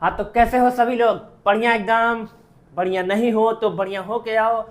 हाँ, तो कैसे हो सभी लोग? बढ़िया एकदम। बढ़िया नहीं हो तो बढ़िया हो के आओ।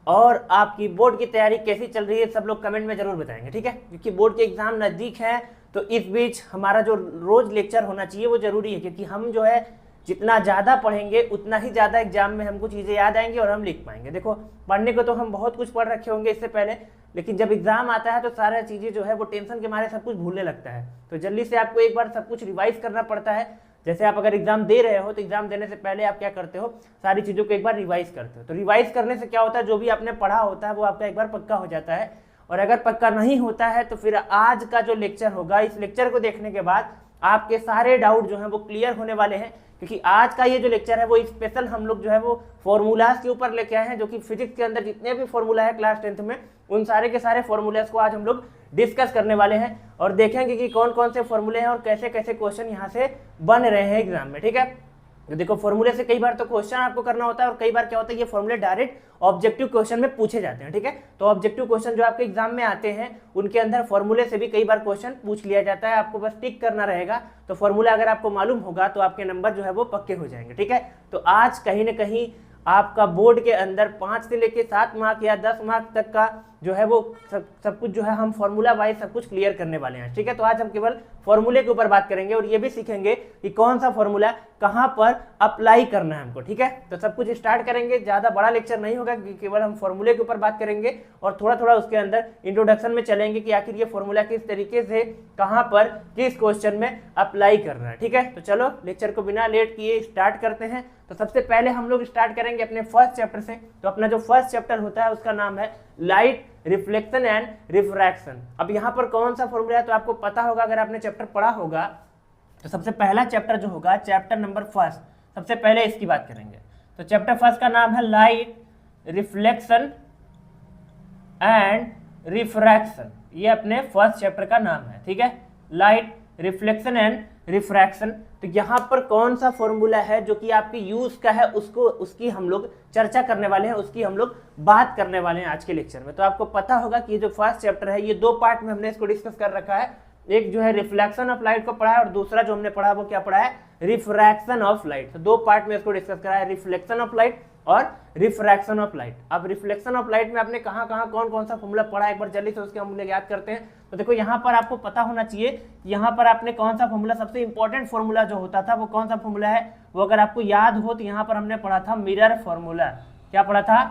और आपकी बोर्ड की तैयारी कैसी चल रही है सब लोग कमेंट में जरूर बताएंगे, ठीक है? क्योंकि बोर्ड के एग्जाम नज़दीक है, तो इस बीच हमारा जो रोज लेक्चर होना चाहिए वो जरूरी है, क्योंकि हम जो है जितना ज़्यादा पढ़ेंगे उतना ही ज़्यादा एग्जाम में हमको चीज़ें याद आएंगी और हम लिख पाएंगे। देखो, पढ़ने को तो हम बहुत कुछ पढ़ रखे होंगे इससे पहले, लेकिन जब एग्जाम आता है तो सारा चीज़ें जो है वो टेंशन के मारे सब कुछ भूलने लगता है। तो जल्दी से आपको एक बार सब कुछ रिवाइज करना पड़ता है। जैसे आप अगर एग्जाम दे रहे हो तो एग्जाम देने से पहले आप क्या करते हो, सारी चीज़ों को एक बार रिवाइज करते हो। तो रिवाइज करने से क्या होता है, जो भी आपने पढ़ा होता है वो आपका एक बार पक्का हो जाता है। और अगर पक्का नहीं होता है तो फिर आज का जो लेक्चर होगा, इस लेक्चर को देखने के बाद आपके सारे डाउट जो है वो क्लियर होने वाले हैं। क्योंकि आज का ये जो लेक्चर है वो स्पेशल हम लोग जो है वो फॉर्मूलाज के ऊपर लेके आए हैं, जो कि फिजिक्स के अंदर जितने भी फॉर्मूला है क्लास 10th में, उन सारे के सारे फॉर्मूलाज को आज हम लोग डिस्कस करने वाले हैं और देखेंगे कि कौन कौन से फॉर्मूले हैं और कैसे कैसे क्वेश्चन यहाँ से बन रहे हैं एग्जाम में, ठीक है? तो देखो, फॉर्मूले से कई बार तो क्वेश्चन आपको करना होता है और कई बार क्या होता है, ये फॉर्मूले डायरेक्ट ऑब्जेक्टिव क्वेश्चन में पूछे जाते हैं, ठीक है? तो ऑब्जेक्टिव क्वेश्चन जो आपके एग्जाम में आते हैं उनके अंदर फॉर्मूले से भी कई बार क्वेश्चन पूछ लिया जाता है। आपको बस टिक करना रहेगा। तो फॉर्मूला अगर आपको मालूम होगा तो आपके नंबर जो है वो पक्के हो जाएंगे, ठीक है? तो आज कहीं ना कहीं आपका बोर्ड के अंदर 5 से लेके 7 मार्क या 10 मार्क तक का जो है वो सब कुछ जो है हम फॉर्मूला वाइज सब कुछ क्लियर करने वाले हैं, ठीक है? तो आज हम केवल फॉर्मूले के ऊपर बात करेंगे और ये भी सीखेंगे कि कौन सा फॉर्मूला कहाँ पर अप्लाई करना है हमको, ठीक है? तो सब कुछ स्टार्ट करेंगे। ज़्यादा बड़ा लेक्चर नहीं होगा, केवल हम फॉर्मूले के ऊपर बात करेंगे और थोड़ा थोड़ा उसके अंदर इंट्रोडक्शन में चलेंगे कि आखिर ये फॉर्मूला किस तरीके से कहाँ पर किस क्वेश्चन में अप्लाई करना है, ठीक है? तो चलो लेक्चर को बिना लेट किए स्टार्ट करते हैं। तो सबसे पहले हम लोग स्टार्ट करेंगे अपने फर्स्ट चैप्टर से। तो अपना जो फर्स्ट चैप्टर होता है उसका नाम है लाइट, रिफ्लेक्शन एंड रिफ्रैक्शन। अब यहाँ पर कौन सा फॉर्मूला है तो आपको पता होगा, अगर आपने चैप्टर पढ़ा होगा तो सबसे पहला चैप्टर जो होगा चैप्टर नंबर फर्स्ट, सबसे पहले इसकी बात करेंगे। तो चैप्टर फर्स्ट का नाम है लाइट, रिफ्लेक्शन एंड रिफ्रैक्शन। ये अपने फर्स्ट चैप्टर का नाम है, ठीक है? Light, reflection and refraction. तो यहाँ पर कौन सा फॉर्मूला है जो कि आपके यूज का है, उसकी हम लोग चर्चा करने वाले हैं, उसकी हम लोग बात करने वाले हैं आज के लेक्चर में। तो आपको पता होगा कि ये जो फर्स्ट चैप्टर है ये 2 पार्ट में हमने इसको डिस्कस कर रखा है। एक जो है रिफ्लेक्शन ऑफ लाइट को पढ़ा है और दूसरा जो हमने पढ़ा वो क्या पढ़ा है, रिफ्रैक्शन ऑफ लाइट। तो 2 पार्ट में इसको डिस्कस करा है, रिफ्लेक्शन ऑफ लाइट और रिफ्रैक्शन ऑफ लाइट। अब रिफ्लेक्शन ऑफ लाइट में आपने कहाँ कहाँ कौन कौन सा फॉर्मूला पढ़ा, एक बार जल्दी से उसके हम लोग याद करते हैं। तो देखो, यहाँ पर आपको पता होना चाहिए, यहाँ पर आपने कौन सा फॉर्मूला, सबसे इंपॉर्टेंट फॉर्मूला जो होता था वो कौन सा फॉर्मूला है, वो अगर आपको याद हो तो यहाँ पर हमने पढ़ा था मिरर फॉर्मूला। क्या पढ़ा था?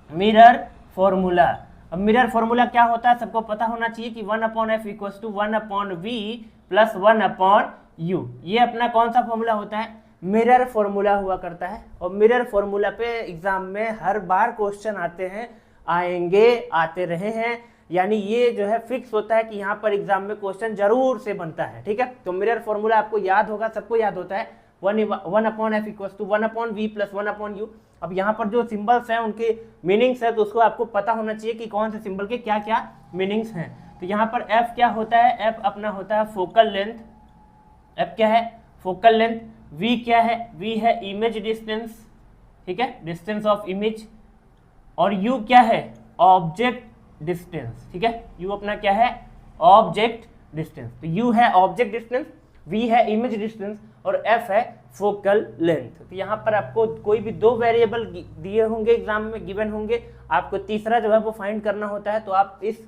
Mirror formula. अब मिरर फॉर्मूला क्या होता है सबको पता होना चाहिए कि 1/f equals to 1/v plus 1/u। ये अपना कौन सा फॉर्मूला होता है, मिरर फॉर्मूला हुआ करता है। और मिरर फॉर्मूला पे एग्जाम में हर बार क्वेश्चन आते हैं, आएंगे, आते रहे हैं, यानी ये जो है फिक्स होता है कि यहाँ पर एग्जाम में क्वेश्चन जरूर से बनता है, ठीक है? तो मिरर फॉर्मूला आपको याद होगा, सबको याद होता है, 1/f equals to 1/v plus 1/u। अब यहाँ पर जो सिंबल्स हैं उनके मीनिंग्स है, तो उसको आपको पता होना चाहिए कि कौन से सिंबल के क्या क्या मीनिंग्स हैं। तो यहाँ पर f क्या होता है, f अपना होता है फोकल लेंथ, f क्या है, फोकल लेंथ। v क्या है, v है इमेज डिस्टेंस, ठीक है, डिस्टेंस ऑफ इमेज। और u क्या है, ऑब्जेक्ट डिस्टेंस, ठीक है? u अपना क्या है, ऑब्जेक्ट डिस्टेंस। तो u है ऑब्जेक्ट डिस्टेंस, v है इमेज डिस्टेंस और f है फोकल लेंथ। तो यहाँ पर आपको कोई भी 2 वेरिएबल दिए होंगे एग्जाम में, गिवन होंगे, आपको तीसरा जो है वो फाइंड करना होता है। तो आप इस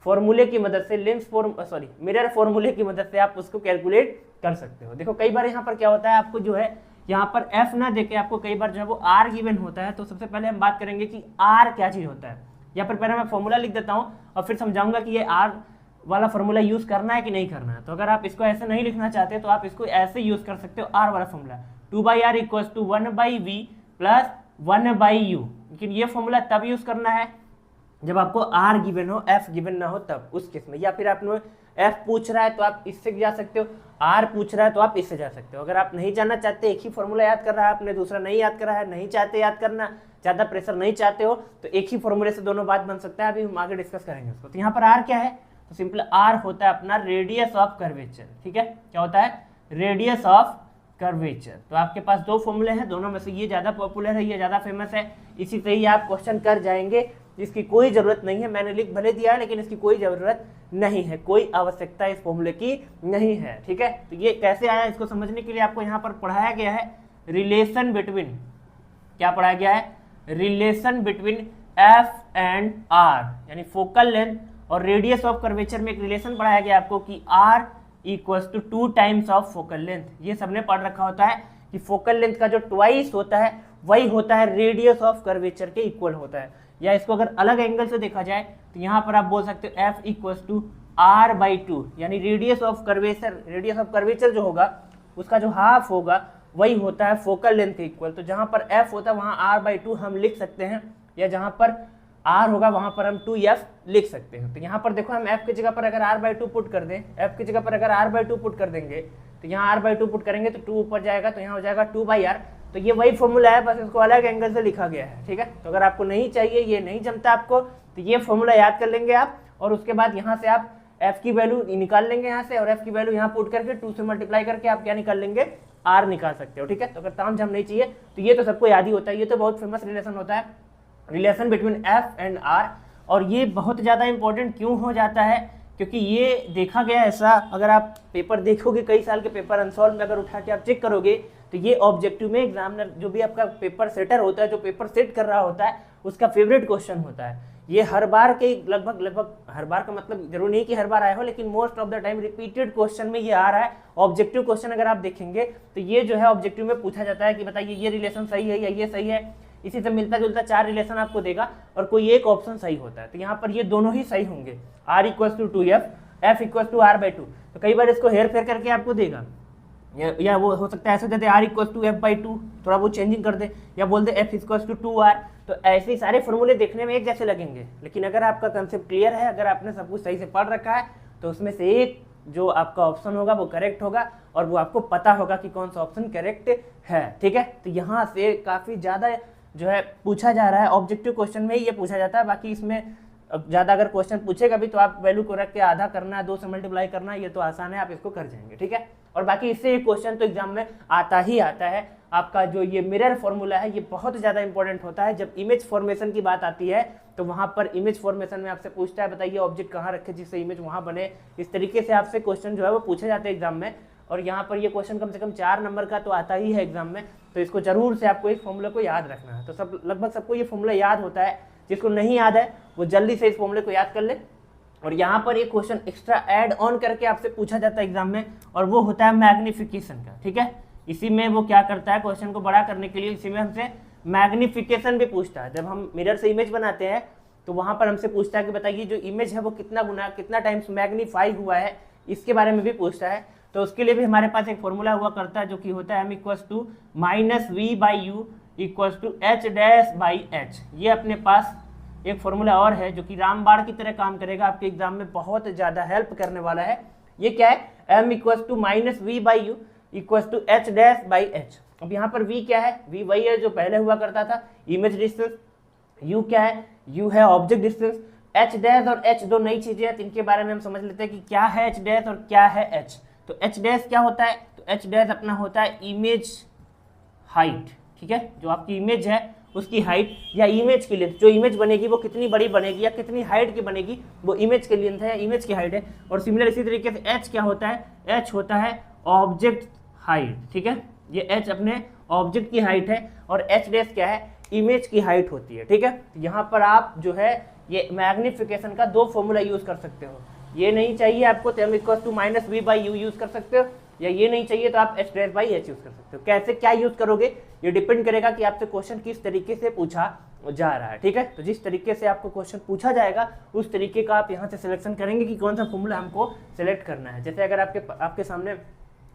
फॉर्मूले की मदद से मिरर फॉर्मूले की मदद से आप उसको कैलकुलेट कर सकते हो। देखो, कई बार यहाँ पर क्या होता है, आपको जो है यहाँ पर f ना देके आपको कई बार जो है वो r गिवन होता है। तो सबसे पहले हम बात करेंगे कि r क्या चीज होता है। यहाँ पर पहले मैं फॉर्मूला लिख देता हूँ और फिर समझाऊंगा कि ये r वाला फॉर्मूला यूज करना है कि नहीं करना है। तो अगर आप इसको ऐसे नहीं लिखना चाहते तो आप इसको ऐसे यूज कर सकते हो, r वाला formula 2/r equals to 1/v plus 1/u। लेकिन ये फॉर्मूला तब यूज करना है जब आपको r गिवन हो, f गिवन ना हो, तब उस केस में। या फिर आपने f पूछ रहा है तो आप इससे जा सकते हो, r पूछ रहा है तो आप इससे जा सकते हो। अगर आप नहीं जानना चाहते, एक ही फॉर्मूला याद कर रहा है आपने, दूसरा नहीं याद कर रहा है, नहीं चाहते याद करना, ज़्यादा प्रेशर नहीं चाहते हो, तो एक ही फॉर्मूले से दोनों बात बन सकता है। अभी हम आगे डिस्कस करेंगे उसको। तो यहाँ पर r क्या है, तो सिंपल r होता है अपना रेडियस ऑफ कर्वेचर, ठीक है? क्या होता है, रेडियस ऑफ कर्वेचर। तो आपके पास 2 फॉर्मूले हैं, दोनों में से ये ज़्यादा पॉपुलर है, ये ज़्यादा फेमस है, इसी से ही आप क्वेश्चन कर जाएंगे। जिसकी कोई ज़रूरत नहीं है। मैंने लिख भले दिया है लेकिन इसकी कोई ज़रूरत नहीं है, कोई आवश्यकता इस फॉर्मूले की नहीं है। ठीक है, तो ये कैसे आया इसको समझने के लिए आपको यहाँ पर पढ़ाया गया है रिलेशन बिटवीन, क्या पढ़ाया गया है, relation between F and R, यानी फोकल लेंथ और रेडियस ऑफ कर्वेचर में एक रिलेशन पढ़ाया गया आपको कि R equals to 2 times of focal length. ये सबने पढ़ रखा होता है कि फोकल लेंथ का जो ट्वाइस होता है वही होता है रेडियस ऑफ कर्वेचर के इक्वल होता है। या इसको अगर अलग एंगल से देखा जाए तो यहाँ पर आप बोल सकते हो F equals to R by 2, यानी रेडियस ऑफ कर्वेचर जो होगा उसका जो हाफ होगा वही होता है फोकल लेंथ के इक्वल। तो जहाँ पर एफ होता है वहाँ आर बाई 2 हम लिख सकते हैं, या जहाँ पर आर होगा वहाँ पर हम 2f लिख सकते हैं। तो यहाँ पर देखो हम f की जगह पर अगर r बाई 2 पुट कर दें, f की जगह पर अगर r बाई 2 पुट कर देंगे तो यहाँ r बाई 2 पुट करेंगे तो 2 ऊपर जाएगा तो यहाँ हो जाएगा 2/r। तो ये वही फॉर्मूला है, बस इसको अलग एंगल से लिखा गया है। ठीक है, तो अगर आपको नहीं चाहिए, ये नहीं जमता आपको, तो ये फॉर्मूला याद कर लेंगे आप, और उसके बाद यहाँ से आप f की वैल्यू निकाल लेंगे यहाँ से, और f की वैल्यू यहाँ पुट करके 2 से मल्टीप्लाई करके आप क्या निकाल लेंगे, r निकाल सकते हो। ठीक है, तो अगर ताम झाम नहीं चाहिए तो ये तो सबको याद ही होता है, ये तो बहुत फेमस रिलेशन होता है, relation between f and r। और ये बहुत ज़्यादा इंपॉर्टेंट क्यों हो जाता है, क्योंकि ये देखा गया ऐसा, अगर आप पेपर देखोगे कई साल के पेपर अनसॉल्व में अगर उठा के आप चेक करोगे तो ये ऑब्जेक्टिव में एग्जामिनर जो भी आपका पेपर सेटर होता है, जो पेपर सेट कर रहा होता है, उसका फेवरेट क्वेश्चन होता है। ये हर बार के लगभग हर बार का मतलब जरूर नहीं कि हर बार आया हो, लेकिन most of the time repeated question में ये आ रहा है। ऑब्जेक्टिव क्वेश्चन अगर आप देखेंगे तो ये जो है ऑब्जेक्टिव में पूछा जाता है कि बताइए ये रिलेशन सही है या ये सही है, इसी से मिलता जुलता 4 रिलेशन आपको देगा और कोई एक ऑप्शन सही होता है। तो यहाँ पर ये दोनों ही सही होंगे, r equals to 2f, f equals to r by 2। तो कई बार इसको हेर फेर करके आपको देगा, या वो हो सकता है ऐसे दे दे r equals to f by 2, थोड़ा वो चेंजिंग कर दे, या बोल दे f इक्वल्स टू 2r। तो ऐसे ही सारे फॉर्मूले देखने में एक जैसे लगेंगे, लेकिन अगर आपका कंसेप्ट क्लियर है, अगर आपने सब कुछ सही से पढ़ रखा है, तो उसमें से एक जो आपका ऑप्शन होगा वो करेक्ट होगा, और वो आपको पता होगा कि कौन सा ऑप्शन करेक्ट है। ठीक है, तो यहाँ से काफ़ी ज़्यादा जो है पूछा जा रहा है, ऑब्जेक्टिव क्वेश्चन में ही ये पूछा जाता है। बाकी इसमें ज़्यादा अगर क्वेश्चन पूछेगा भी तो आप वैल्यू को रख के आधा करना है, 2 से मल्टीप्लाई करना है, ये तो आसान है, आप इसको कर जाएंगे। ठीक है, और बाकी इससे एक क्वेश्चन तो एग्जाम में आता ही आता है, आपका जो ये मिरर फॉर्मूला है, ये बहुत ज़्यादा इंपॉर्टेंट होता है। जब इमेज फॉर्मेशन की बात आती है तो वहाँ पर इमेज फॉर्मेशन में आपसे पूछता है बताइए ऑब्जेक्ट कहाँ रखे जिससे इमेज वहाँ बने। इस तरीके से आपसे क्वेश्चन जो है वो पूछे जाते हैं एग्जाम में, और यहाँ पर ये क्वेश्चन कम से कम 4 नंबर का तो आता ही है एग्जाम में। तो इसको जरूर से आपको इस फॉर्मूले को याद रखना है। तो सब लगभग सबको ये फॉर्मूला याद होता है, जिसको नहीं याद है वो जल्दी से इस फॉर्मूले को याद कर ले। और यहाँ पर एक क्वेश्चन एक्स्ट्रा ऐड ऑन करके आपसे पूछा जाता है एग्जाम में, और वो होता है मैग्निफिकेशन का। ठीक है, इसी में वो क्या करता है, क्वेश्चन को बड़ा करने के लिए इसी में हमसे मैग्निफिकेशन भी पूछता है। जब हम मिरर से इमेज बनाते हैं तो वहाँ पर हमसे पूछता है कि बताइए जो इमेज है वो कितना टाइम्स मैग्नीफाई हुआ है, इसके बारे में भी पूछता है। तो उसके लिए भी हमारे पास एक फॉर्मूला हुआ करता है जो कि होता है m equals to minus V by U equals to H dash by H. ये अपने पास एक फॉर्मूला और है जो कि रामबाण की तरह काम करेगा, आपके एग्जाम में बहुत ज़्यादा हेल्प करने वाला है। ये क्या है, m equals to minus V by U equals to H dash by H. अब यहाँ पर v क्या है, v वही है जो पहले हुआ करता था, इमेज डिस्टेंस। u क्या है, u है ऑब्जेक्ट डिस्टेंस। h डैश और h दो नई चीजें हैं, इनके बारे में हम समझ लेते हैं कि क्या है h डैश और क्या है h। तो h डैश क्या होता है, तो h डैश अपना होता है इमेज हाइट। ठीक है, जो आपकी इमेज है उसकी हाइट या इमेज की लेंथ, जो इमेज बनेगी वो कितनी बड़ी बनेगी या कितनी हाइट की बनेगी, वो इमेज की लेंथ है या इमेज की हाइट है। और सिमिलर इसी तरीके से h क्या होता है, h होता है ऑब्जेक्ट हाइट। ठीक है, ये h अपने ऑब्जेक्ट की हाइट है, और h डैश क्या है, इमेज की हाइट होती है। ठीक है, यहाँ पर आप जो है ये मैग्निफिकेशन का 2 फॉर्मूला यूज कर सकते हो। ये नहीं चाहिए आपको तो m equal to minus V by U use कर सकते हो, या ये नहीं चाहिए तो आप h dash by h use कर सकते हो। कैसे क्या यूज करोगे ये डिपेंड करेगा कि आपसे क्वेश्चन किस तरीके से पूछा जा रहा है। ठीक है, तो जिस तरीके से आपको क्वेश्चन पूछा जाएगा उस तरीके का आप यहाँ से सिलेक्शन करेंगे कि कौन सा फॉर्मूला हमको सेलेक्ट करना है। जैसे अगर आपके सामने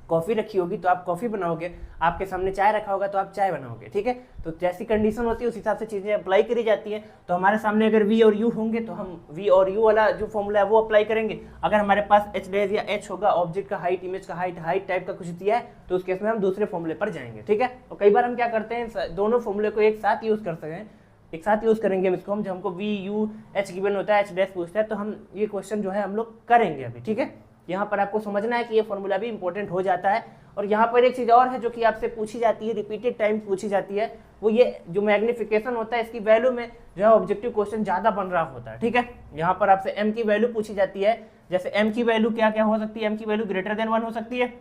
कॉफ़ी रखी होगी तो आप कॉफ़ी बनाओगे, आपके सामने चाय रखा होगा तो आप चाय बनाओगे। ठीक है, तो जैसी कंडीशन होती है उस हिसाब से चीज़ें अप्लाई करी जाती हैं। तो हमारे सामने अगर v और u होंगे तो हम v और u वाला जो फॉर्मूला है वो अप्लाई करेंगे। अगर हमारे पास h डैश या h होगा, ऑब्जेक्ट का हाइट, इमेज का हाइट टाइप का कुछ दिया है, तो उस केस में हम दूसरे फॉर्मूले पर जाएंगे। ठीक है, और कई बार हम क्या करते हैं, दोनों फॉर्मूले को एक साथ यूज़ कर सकते हैं, एक साथ यूज़ करेंगे हम इसको, जब हमको v u h गिवन होता है, h डैश पूछता है, तो हम ये क्वेश्चन जो है हम लोग करेंगे अभी। ठीक है, यहाँ पर आपको समझना है कि ये फॉर्मूला भी इंपॉर्टेंट हो जाता है। और यहाँ पर एक चीज़ और है जो कि आपसे पूछी जाती है, रिपीटेड टाइम पूछी जाती है, वो ये जो मैग्निफिकेशन होता है इसकी वैल्यू में जो है ऑब्जेक्टिव क्वेश्चन ज़्यादा बन रहा होता है। ठीक है, यहाँ पर आपसे m की वैल्यू पूछी जाती है, जैसे m की वैल्यू क्या क्या हो सकती है, m की वैल्यू ग्रेटर देन 1 हो सकती है,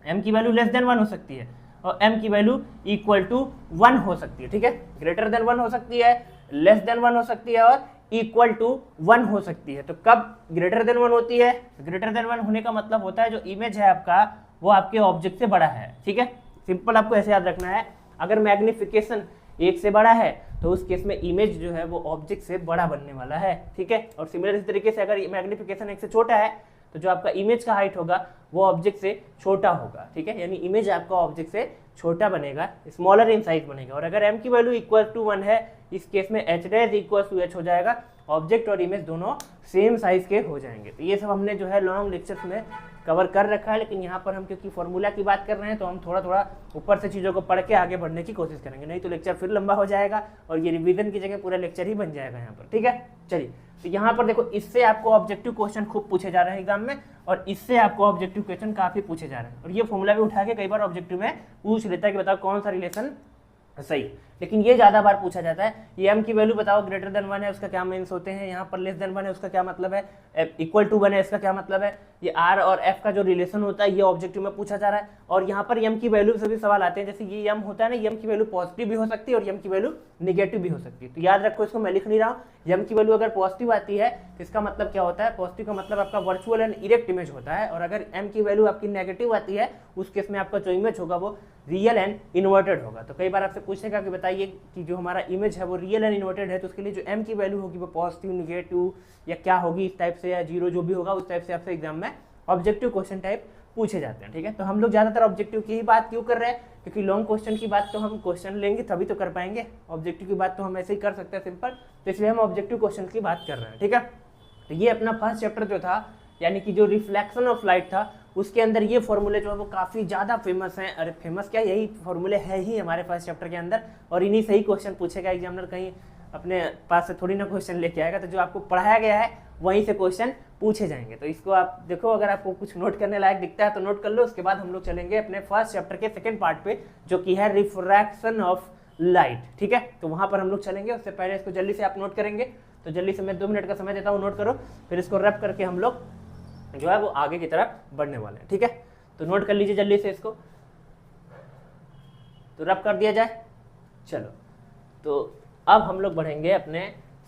m की वैल्यू लेस देन 1 हो सकती है, और m की वैल्यू इक्वल टू 1 हो सकती है। ठीक है, ग्रेटर देन 1 हो सकती है, लेस देन 1 हो सकती है, और इक्वल टू 1 हो सकती है। तो कब ग्रेटर देन 1 होती है? ग्रेटर देन 1 होने का मतलब होता है जो इमेज है आपका वो आपके ऑब्जेक्ट से बड़ा है। ठीक है, सिंपल आपको ऐसे याद रखना है, अगर मैग्निफिकेशन 1 से बड़ा है तो उस केस में इमेज जो है वो ऑब्जेक्ट से बड़ा बनने वाला है। ठीक है, और सिमिलर इस तरीके से अगर मैग्निफिकेशन 1 से छोटा है तो जो आपका इमेज का हाइट होगा वो ऑब्जेक्ट से छोटा होगा। ठीक है, यानी इमेज आपका ऑब्जेक्ट से छोटा बनेगा, स्मॉलर इन साइज बनेगा। और अगर m की वैल्यू इक्वल टू 1 है, इस केस में h dash equal to h हो जाएगा, ऑब्जेक्ट और इमेज दोनों सेम साइज के हो जाएंगे। तो ये सब हमने जो है लॉन्ग लेक्चर्स में कवर कर रखा है, लेकिन यहाँ पर हम क्योंकि फॉर्मूला की बात कर रहे हैं तो हम थोड़ा थोड़ा ऊपर से चीज़ों को पढ़ के आगे बढ़ने की कोशिश करेंगे, नहीं तो लेक्चर फिर लंबा हो जाएगा और ये रिवीजन की जगह पूरा लेक्चर ही बन जाएगा यहाँ पर। ठीक है, चलिए, तो यहाँ पर देखो, इससे आपको ऑब्जेक्टिव क्वेश्चन खूब पूछे जा रहे हैं एग्जाम में, और इससे आपको ऑब्जेक्टिव क्वेश्चन काफी पूछे जा रहे हैं। और ये फॉर्मूला भी उठा के कई बार ऑब्जेक्टिव में पूछ लेता है कि बताओ कौन सा रिलेशन सही, लेकिन ये ज्यादा बार पूछा जाता है। ये m की वैल्यू बताओ ग्रेटर देन 1 है उसका क्या मीन्स होते हैं, यहाँ पर लेस देन 1 है उसका क्या मतलब है, इक्वल टू 1 है इसका क्या मतलब है। ये r और f का जो रिलेशन होता है ये ऑब्जेक्टिव में पूछा जा रहा है। और यहाँ पर m की वैल्यू से भी सवाल आते हैं, जैसे ये m होता है ना, m की वैल्यू पॉजिटिव भी हो सकती है और m की वैल्यू निगेटिव भी हो सकती है। तो याद रखो, इसको मैं लिख नहीं रहा हूँ, m की वैल्यू अगर पॉजिटिव आती है तो इसका मतलब क्या होता है, पॉजिटिव का मतलब आपका वर्चुअल एंड इरेक्ट इमेज होता है, और अगर m की वैल्यू आपकी नेगेटिव आती है उस केस में आपका जो इमेज होगा वो रियल एंड इन्वर्टेड होगा। तो कई बार आपसे पूछेगा कि बताइए कि जो हमारा इमेज है वो रियल एंड इन्वर्टेड है, तो उसके लिए जो m की वैल्यू होगी वो पॉजिटिव, निगेटिव या क्या होगी इस टाइप से, या जीरो जो भी होगा उस टाइप से आपसे एग्जाम में ऑब्जेक्टिव क्वेश्चन टाइप पूछे जाते हैं। ठीक है, तो हम लोग ज्यादातर ऑब्जेक्टिव की ही बात क्यों कर रहे हैं, क्योंकि लॉन्ग क्वेश्चन की बात तो हम क्वेश्चन लेंगे तभी तो कर पाएंगे, ऑब्जेक्टिव की बात तो हम ऐसे ही कर सकते हैं सिंपल, तो इसलिए हम ऑब्जेक्टिव क्वेश्चन की बात कर रहे हैं। ठीक है, तो ये अपना फर्स्ट चैप्टर जो था, यानी कि जो रिफ्लेक्शन ऑफ लाइट था, उसके अंदर ये फॉर्मूले जो है वो काफ़ी ज़्यादा फेमस हैं। अरे फेमस क्या, यही फॉर्मूले है ही हमारे फर्स्ट चैप्टर के अंदर, और इन्हीं से ही क्वेश्चन पूछेगा एग्जामिनर, कहीं अपने पास से थोड़ी ना क्वेश्चन लेके आएगा। तो जो आपको पढ़ाया गया है वहीं से क्वेश्चन पूछे जाएंगे। तो इसको आप देखो, अगर आपको कुछ नोट करने लायक दिखता है तो नोट कर लो। उसके बाद हम लोग चलेंगे अपने फर्स्ट चैप्टर के सेकेंड पार्ट पे, जो कि है रिफ्रैक्शन ऑफ लाइट। ठीक है, तो वहाँ पर हम लोग चलेंगे। उससे पहले इसको जल्दी से आप नोट करेंगे, तो जल्दी से मैं 2 मिनट का समय देता हूँ, नोट करो, फिर इसको रब करके हम लोग जो है वो आगे की तरफ बढ़ने वाले हैं। ठीक है, तो नोट कर लीजिए जल्दी से इसको, तो रब कर दिया जाए। चलो, तो अब हम लोग बढ़ेंगे अपने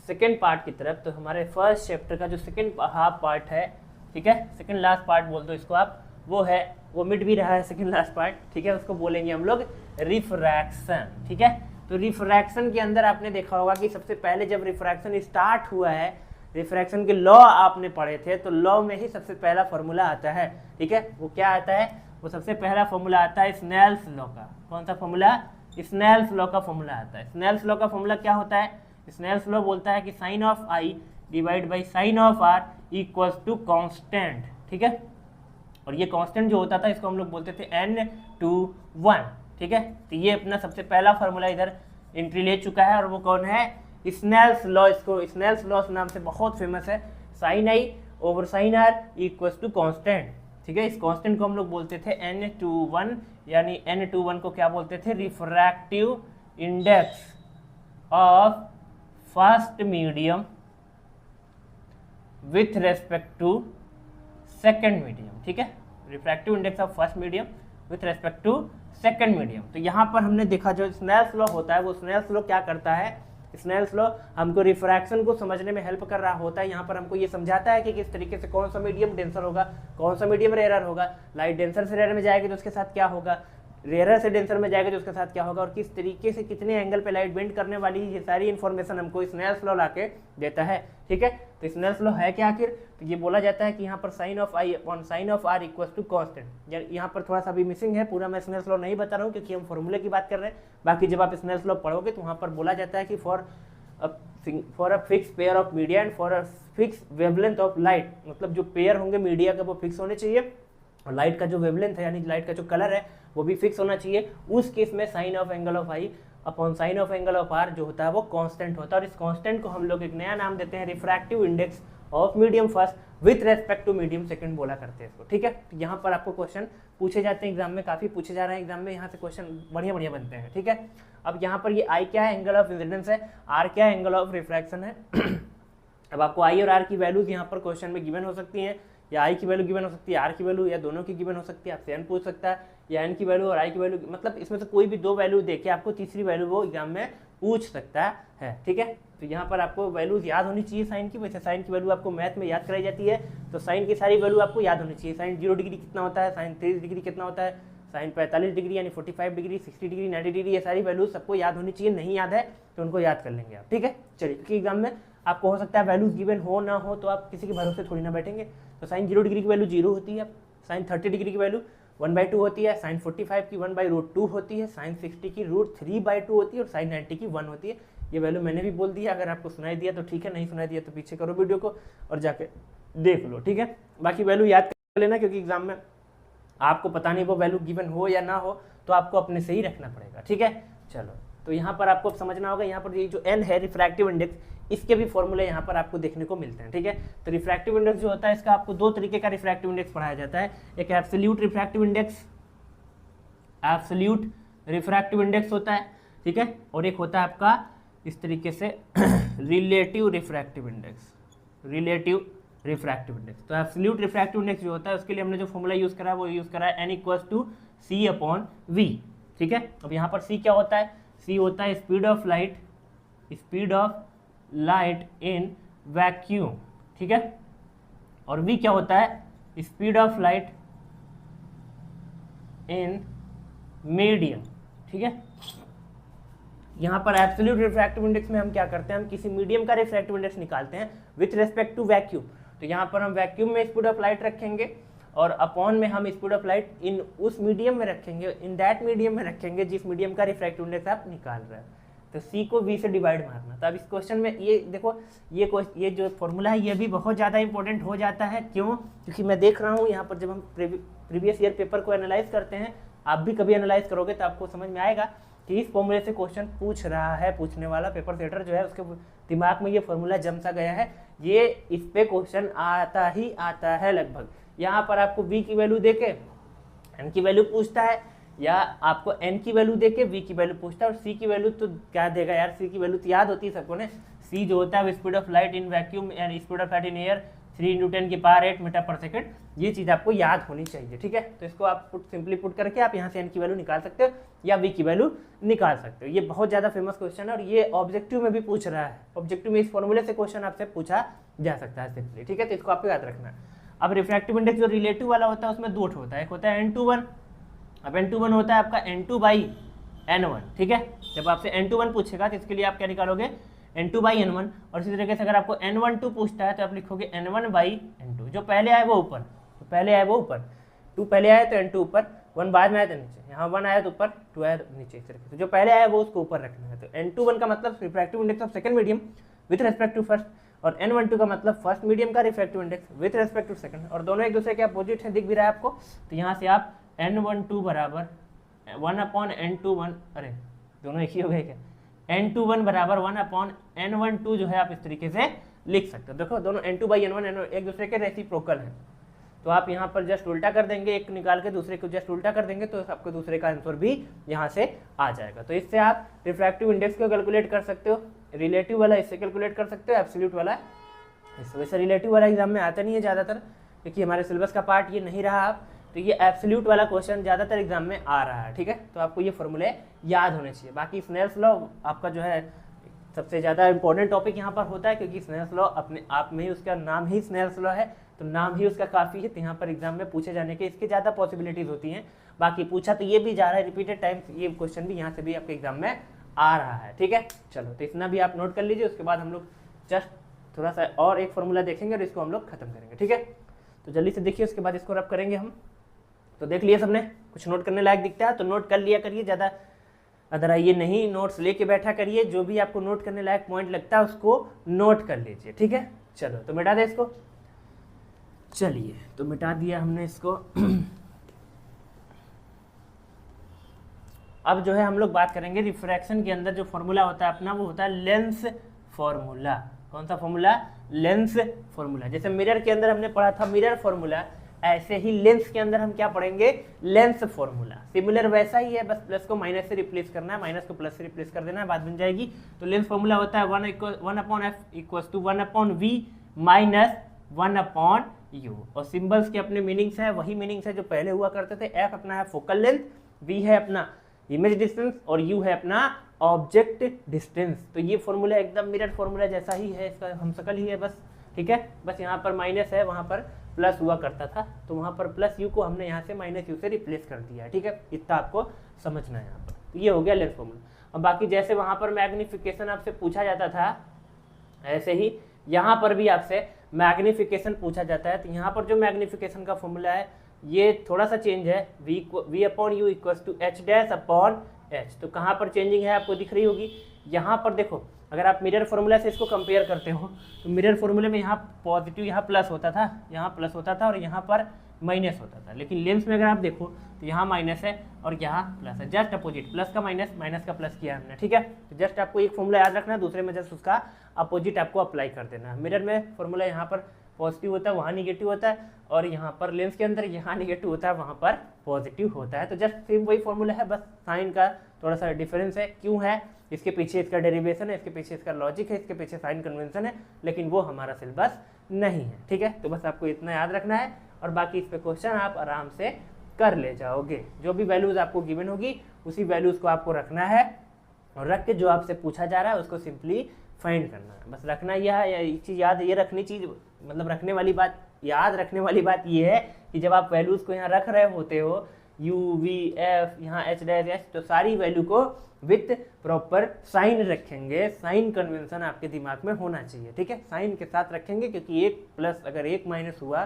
सेकेंड पार्ट की तरफ। तो हमारे फर्स्ट चैप्टर का जो सेकेंड हाफ पार्ट है, ठीक है, सेकेंड लास्ट पार्ट बोल दो इसको आप, वो है, वो मिट भी रहा है सेकेंड लास्ट पार्ट। ठीक है, उसको बोलेंगे हम लोग रिफ्रैक्शन। ठीक है, तो रिफ्रैक्शन के अंदर आपने देखा होगा कि सबसे पहले जब रिफ्रैक्शन स्टार्ट हुआ है, रिफ्रैक्शन के लॉ आपने पढ़े थे, तो लॉ में ही सबसे पहला फॉर्मूला आता है। ठीक है, वो क्या आता है, वो सबसे पहला फॉर्मूला आता है स्नेल्स लॉ का। कौन सा फॉर्मूला? स्नेल्स लॉ का फॉर्मूला आता है। स्नेल्स लॉ का फॉर्मूला क्या होता है? स्नेल्स लॉ बोलता है कि sine of I divide by sine of R equals to constant. ठीक है, और ये कांस्टेंट जो होता था इसको हम लोग बोलते थे n/1। ठीक है, तो ये अपना सबसे पहला फॉर्मूला इधर एंट्री ले चुका है, और वो कौन है? Snell's law. इसको स्नेल्स लॉ नाम से बहुत फेमस है। Sine I over sine R equals to constant. ठीक है, इस कांस्टेंट को हम लोग बोलते थे n/1, यानी n/1 को क्या बोलते थे? Refractive index of first medium with respect to second medium. ठीक है, refractive index of first medium with respect to second medium. तो यहाँ पर हमने देखा जो स्नेल्स लॉ होता है, वो स्नेल्स लॉ क्या करता है? स्नेल्स लॉ हमको रिफ्रैक्शन को समझने में हेल्प कर रहा होता है। यहाँ पर हमको ये समझाता है कि किस तरीके से कौन सा मीडियम डेंसर होगा, कौन सा मीडियम रेयर होगा, लाइट डेंसर से रेयर में जाएगी तो उसके साथ क्या होगा, रेयर से डेंसर में जाएगा तो उसके साथ क्या होगा, और किस तरीके से कितने एंगल पे लाइट बेंड करने वाली है, ये सारी इन्फॉर्मेशन हमको स्नेल्स लॉ लाके देता है। ठीक है, तो स्नेल्स लॉ है क्या आखिर? तो ये बोला जाता है कि यहाँ पर sine of I upon sine of R equals to constant. यहाँ पर थोड़ा सा भी मिसिंग है, पूरा मैं स्नेल्स लॉ नहीं बता रहा हूँ क्योंकि हम फॉर्मूले की बात कर रहे हैं। बाकी जब आप स्नेल्स लॉ पढ़ोगे तो वहाँ पर बोला जाता है कि for a fix pair of media and for a fix wavelength of light, मतलब जो पेयर होंगे मीडिया का वो फिक्स होने चाहिए, और लाइट का जो वेवलेंथ है यानी लाइट का जो कलर है वो भी फिक्स होना चाहिए। उस केस में sine of angle of I upon sine of angle of R जो होता है वो कांस्टेंट होता है, और इस कांस्टेंट को हम लोग एक नया नाम देते हैं refractive index of medium first with respect to medium second बोला करते हैं इसको, ठीक है। तो यहाँ पर आपको क्वेश्चन पूछे जाते हैं एग्जाम में, काफ़ी पूछे जा रहे हैं एग्जाम में, यहाँ से क्वेश्चन बढ़िया बढ़िया बनते हैं, ठीक है। अब यहाँ पर ये आई क्या है, एंगल ऑफ इंसिडेंस है, आर क्या है, एंगल ऑफ रिफ्रैक्शन है। अब आपको आई और आर की वैल्यूज यहाँ पर क्वेश्चन में गिवन हो सकती हैं, या आई की वैल्यू गिवन हो सकती है, आर की वैल्यू, या दोनों की गिवन हो सकती है, आपसे एन पूछ सकता है, या एन की वैल्यू और आई की वैल्यू, मतलब इसमें से कोई भी दो वैल्यू देके आपको तीसरी वैल्यू वो एग्जाम में पूछ सकता है, ठीक है। तो यहाँ पर आपको वैल्यूज याद होनी चाहिए साइन की, वैसे साइन की वैल्यू आपको मैथ में याद कराई जाती है, तो साइन की सारी वैल्यू आपको याद होनी चाहिए। साइन 0 डिग्री कितना होता है, साइन 30 डिग्री कितना होता है, साइन 45 डिग्री यानी 45 डिग्री, 60 डिग्री, 90 डिग्री, ये सारी वैल्यूज सबको याद होनी चाहिए। नहीं याद है तो उनको याद कर लेंगे आप, ठीक है। चलिए, क्योंकि एग्जाम में आपको हो सकता है वैल्यूज गिवन हो ना हो, तो आप किसी के भरोसे थोड़ी ना बैठेंगे। तो साइन 0 डिग्री की वैल्यू 0 होती है, साइन 30 डिग्री की वैल्यू 1/2 होती है, साइन 45 की 1/√2 होती है, साइन 60 की √3/2 होती है, और साइन 90 की 1 होती है। ये वैल्यू मैंने भी बोल दिया, अगर आपको सुनाई दिया तो ठीक है, नहीं सुनाई दिया तो पीछे करो वीडियो को और जाके देख लो, ठीक है। बाकी वैल्यू याद कर लेना, क्योंकि एग्जाम में आपको पता नहीं वो वैल्यू गिवन हो या ना हो, तो आपको अपने से ही रखना पड़ेगा, ठीक है। चलो, तो यहाँ पर आपको समझना होगा, यहाँ पर ये जो एन है रिफ्रैक्टिव इंडेक्स, इसके भी फॉर्मूले यहाँ पर आपको देखने को मिलते हैं, ठीक है। तो रिफ्रैक्टिव इंडेक्स जो होता है, इसका आपको दो तरीके का रिफ्रैक्टिव इंडेक्स पढ़ाया जाता है। एक absolute refractive index, absolute refractive index होता है, ठीक है, और एक होता है आपका इस तरीके से relative refractive index, relative refractive index. तो एब्सोल्यूट रिफ्रैक्टिव इंडेक्स जो होता है, उसके लिए हमने जो फॉर्मूला यूज करा है वो यूज करा है n=c/v, ठीक है। अब यहाँ पर c क्या होता है, c होता है speed of light in vacuum, ठीक है, और v क्या होता है, speed of light in medium, ठीक है। यहाँ पर एब्सोल्यूट रिफ्रैक्टिव इंडेक्स में हम क्या करते हैं, हम किसी मीडियम का रिफ्रैक्टिव इंडेक्स निकालते हैं विथ रेस्पेक्ट टू वैक्यूम। तो यहाँ पर हम वैक्यूम में स्पीड ऑफ लाइट रखेंगे, और अपॉन में हम स्पीड ऑफ लाइट इन उस मीडियम में रखेंगे, इन दैट मीडियम में रखेंगे जिस मीडियम का रिफ्रैक्टिव इंडेक्स आप निकाल रहे हैं। तो सी को वी से डिवाइड मारना। तो अब इस क्वेश्चन में ये देखो, ये जो फॉर्मूला है ये भी बहुत ज़्यादा इंपॉर्टेंट हो जाता है। क्यों? क्योंकि मैं देख रहा हूँ यहाँ पर जब हम प्रीवियस ईयर पेपर को एनालाइज करते हैं, आप भी कभी एनालाइज करोगे तो आपको समझ में आएगा कि इस फॉर्मूले से क्वेश्चन पूछ रहा है, पूछने वाला पेपर सेटर जो है उसके दिमाग में ये फॉर्मूला जम सा गया है, ये इस पे क्वेश्चन आता ही आता है लगभग। यहाँ पर आपको v की वैल्यू देके n की वैल्यू पूछता है, या आपको n की वैल्यू देके v की वैल्यू पूछता है, और c की वैल्यू तो क्या देगा यार, c की वैल्यू तो याद होती है सबको ने। c जो होता है speed of light in vacuum and speed of light in air 3 × 10⁸ metre per second, ये चीज़ आपको याद होनी चाहिए, ठीक है। तो इसको आप सिंपली पुट करके आप यहाँ से n की वैल्यू निकाल सकते हो या v की वैल्यू निकाल सकते हो। ये बहुत ज़्यादा फेमस क्वेश्चन है, और ये ऑब्जेक्टिव में भी पूछ रहा है। ऑब्जेक्टिव में इस फॉर्मूले से क्वेश्चन आपसे पूछा जा सकता है सिंपली, ठीक है। तो इसको आपको याद रखना है। अब रिफ्रैक्टिव इंडेक्स जो रिलेटिव वाला होता है उसमें दो होता है, एक होता है n/1। अब n/1 होता है आपका n2/n1, ठीक है। जब आपसे n/1 पूछेगा तो इसके लिए आप क्या निकालोगे, n2/n1, और इसी तरीके से अगर आपको n1/2 पूछता है तो आप लिखोगे n1/n2। जो पहले आए वो ऊपर, तो पहले आए वो ऊपर, 2 पहले आए तो n2 ऊपर, 1 बाद में आया तो नीचे, यहाँ 1 आया तो ऊपर, 2 आया तो नीचे, इस तरीके से जो पहले आया वो उसको ऊपर रखना है। तो n/1 का मतलब refractive index of second medium with respect to first, और n/2 का मतलब फर्स्ट मीडियम का refractive index with respect to second, और दोनों एक दूसरे के अपोजिट है, दिख भी रहा है आपको। तो यहाँ से आप n12 बराबर 1/n21, अरे दोनों एक ही हो गए क्या, n21 बराबर 1/n12 जो है आप इस तरीके से लिख सकते हो। देखो दोनों n2/n1 एक दूसरे के रेसिप्रोकल हैं, तो आप यहाँ पर जस्ट उल्टा कर देंगे, एक निकाल के दूसरे को जस्ट उल्टा कर देंगे, तो आपको दूसरे का आंसर भी यहाँ से आ जाएगा। तो इससे आप रिफ्रैक्टिव इंडेक्स को कैलकुलेट कर सकते हो, रिलेटिव वाला इससे कैलकुलेट कर सकते हो, एब्सोल्यूट वाला इससे। वैसे रिलेटिव वाला एग्जाम में आता नहीं है ज़्यादातर, क्योंकि हमारे सिलेबस का पार्ट ये नहीं रहा आप, तो ये एब्सोल्यूट वाला क्वेश्चन ज़्यादातर एग्जाम में आ रहा है, ठीक है। तो आपको ये फॉर्मूले याद होने चाहिए। बाकी स्नेल्स लॉ आपका जो है सबसे ज़्यादा इंपॉर्टेंट टॉपिक यहाँ पर होता है, क्योंकि स्नेल्स लॉ अपने आप में ही, उसका नाम ही स्नेल्स लॉ है, तो नाम ही उसका काफ़ी है। तो यहाँ पर एग्जाम में पूछे जाने के इसके ज़्यादा पॉसिबिलिटीज़ होती हैं। बाकी पूछा तो ये भी जा रहा है रिपीटेड टाइम्स, ये क्वेश्चन भी यहाँ से भी आपके एग्जाम में आ रहा है, ठीक है। चलो, तो इतना भी आप नोट कर लीजिए। उसके बाद हम लोग जस्ट थोड़ा सा और एक फॉर्मूला देखेंगे और इसको हम लोग खत्म करेंगे, ठीक है। तो जल्दी से देखिए, उसके बाद इसको रब करेंगे हम। तो देख लिया सबने, कुछ नोट करने लायक दिखता है तो नोट कर लिया करिए, ज़्यादा अदर आइए नहीं, नोट्स लेके बैठा करिए, जो भी आपको नोट करने लायक पॉइंट लगता है उसको नोट कर लीजिए, ठीक है। चलो, तो मिटा दे इसको। चलिए, तो मिटा दिया हमने इसको। अब जो है हम लोग बात करेंगे रिफ्रैक्शन के अंदर जो फॉर्मूला होता है अपना, वो होता है लेंस फॉर्मूला, कौन सा फॉर्मूला? Lens formula. जैसे मिरर के अंदर हमने पढ़ा था मिरर फॉर्मूला, ऐसे ही लेंस के अंदर हम क्या पढ़ेंगे? Lens formula. सिमिलर वैसा ही है, बस प्लस को माइनस से रिप्लेस करना है, माइनस को प्लस से रिप्लेस कर देना है, बात बन जाएगी। तो लेंस फॉर्मूला होता है 1/f equals to 1/v minus 1/u। और सिंबल्स के अपने मीनिंग्स है, वही मीनिंग्स है जो पहले हुआ करते थे। f अपना है फोकल लेंथ, v है अपना इमेज डिस्टेंस और u है अपना ऑब्जेक्ट डिस्टेंस। तो ये फॉर्मूला एकदम मिरर फॉर्मूला जैसा ही है, इसका हमशक्ल ही है बस, ठीक है। बस यहाँ पर माइनस है, वहाँ पर प्लस हुआ करता था, तो वहाँ पर प्लस u को हमने यहाँ से माइनस u से रिप्लेस कर दिया है, ठीक है। इतना आपको समझना है यहाँ पर। तो ये हो गया लेंस फॉर्मूला। अब बाकी जैसे वहाँ पर मैग्निफिकेशन आपसे पूछा जाता था, ऐसे ही यहाँ पर भी आपसे मैग्निफिकेशन पूछा जाता है। तो यहाँ पर जो मैग्निफिकेशन का फॉर्मूला है ये थोड़ा सा चेंज है, v upon U equals to h dash upon h। तो कहाँ पर चेंजिंग है आपको दिख रही होगी। यहाँ पर देखो, अगर आप मिरर फॉर्मूला से इसको कंपेयर करते हो तो मिरर फॉर्मूले में यहाँ पॉजिटिव, यहाँ प्लस होता था, यहाँ प्लस होता था और यहाँ पर माइनस होता था। लेकिन लेंस में अगर आप देखो तो यहाँ माइनस है और यहाँ प्लस है, जस्ट अपोजिट, प्लस का माइनस, माइनस का प्लस किया हमने, ठीक है। तो जस्ट आपको एक फॉर्मूला याद रखना है, दूसरे में जस्ट उसका अपोजिट आपको अप्लाई कर देना है। मिरर में फॉर्मूला यहाँ पर पॉजिटिव होता है, वहाँ निगेटिव होता है, और यहाँ पर लेंस के अंदर यहाँ निगेटिव होता है, वहाँ पर पॉजिटिव होता है। तो जस्ट सेम वही फॉर्मूला है, बस साइन का थोड़ा सा डिफरेंस है। क्यों है? इसके पीछे इसका डेरिवेशन है, इसके पीछे इसका लॉजिक है, इसके पीछे साइन कन्वेंशन है, लेकिन वो हमारा सिलेबस नहीं है, ठीक है। तो बस आपको इतना याद रखना है और बाकी इस पे क्वेश्चन आप आराम से कर ले जाओगे। जो भी वैल्यूज आपको गिवन होगी उसी वैल्यूज को आपको रखना है और रख के जो आपसे पूछा जा रहा है उसको सिंपली फाइंड करना है। बस रखना यह है, एक चीज़ याद, ये रखनी चीज़ मतलब रखने वाली बात, याद रखने वाली बात ये है कि जब आप वैल्यूज़ को यहाँ रख रहे होते हो u, v, f, यहाँ h डैश h, तो सारी वैल्यू को विथ प्रॉपर साइन रखेंगे। साइन कन्वेंशन आपके दिमाग में होना चाहिए, ठीक है। साइन के साथ रखेंगे क्योंकि एक प्लस अगर एक माइनस हुआ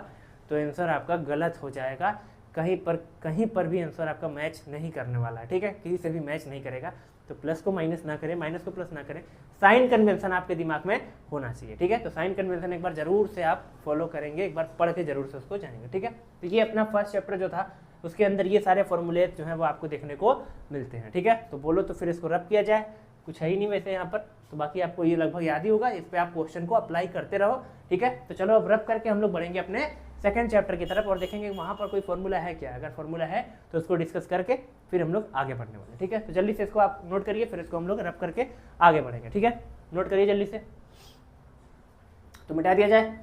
तो आंसर आपका गलत हो जाएगा, कहीं पर भी आंसर आपका मैच नहीं करने वाला है, ठीक है। किसी से भी मैच नहीं करेगा। तो प्लस को माइनस ना करें, माइनस को प्लस ना करें, साइन कन्वेंशन आपके दिमाग में होना चाहिए, ठीक है। तो साइन कन्वेंशन एक बार जरूर से आप फॉलो करेंगे, एक बार पढ़ के जरूर से उसको जानेंगे, ठीक है। तो ये अपना फर्स्ट चैप्टर जो था उसके अंदर ये सारे फॉर्मूले जो हैं वो आपको देखने को मिलते हैं, ठीक है। तो बोलो तो फिर इसको रब किया जाए, कुछ है ही नहीं वैसे यहाँ पर, तो बाकी आपको ये लगभग याद ही होगा। इस पर आप क्वेश्चन को अप्लाई करते रहो, ठीक है। तो चलो अब रब करके हम लोग बढ़ेंगे अपने सेकंड चैप्टर की तरफ और देखेंगे वहाँ पर कोई फॉर्मूला है क्या। अगर फॉर्मूला है तो उसको डिस्कस करके फिर हम लोग आगे बढ़ने वाले, ठीक है। तो जल्दी से इसको आप नोट करिए, फिर इसको हम लोग रब करके आगे बढ़ेंगे, ठीक है। नोट करिए जल्दी से, तो मिटा दिया जाए।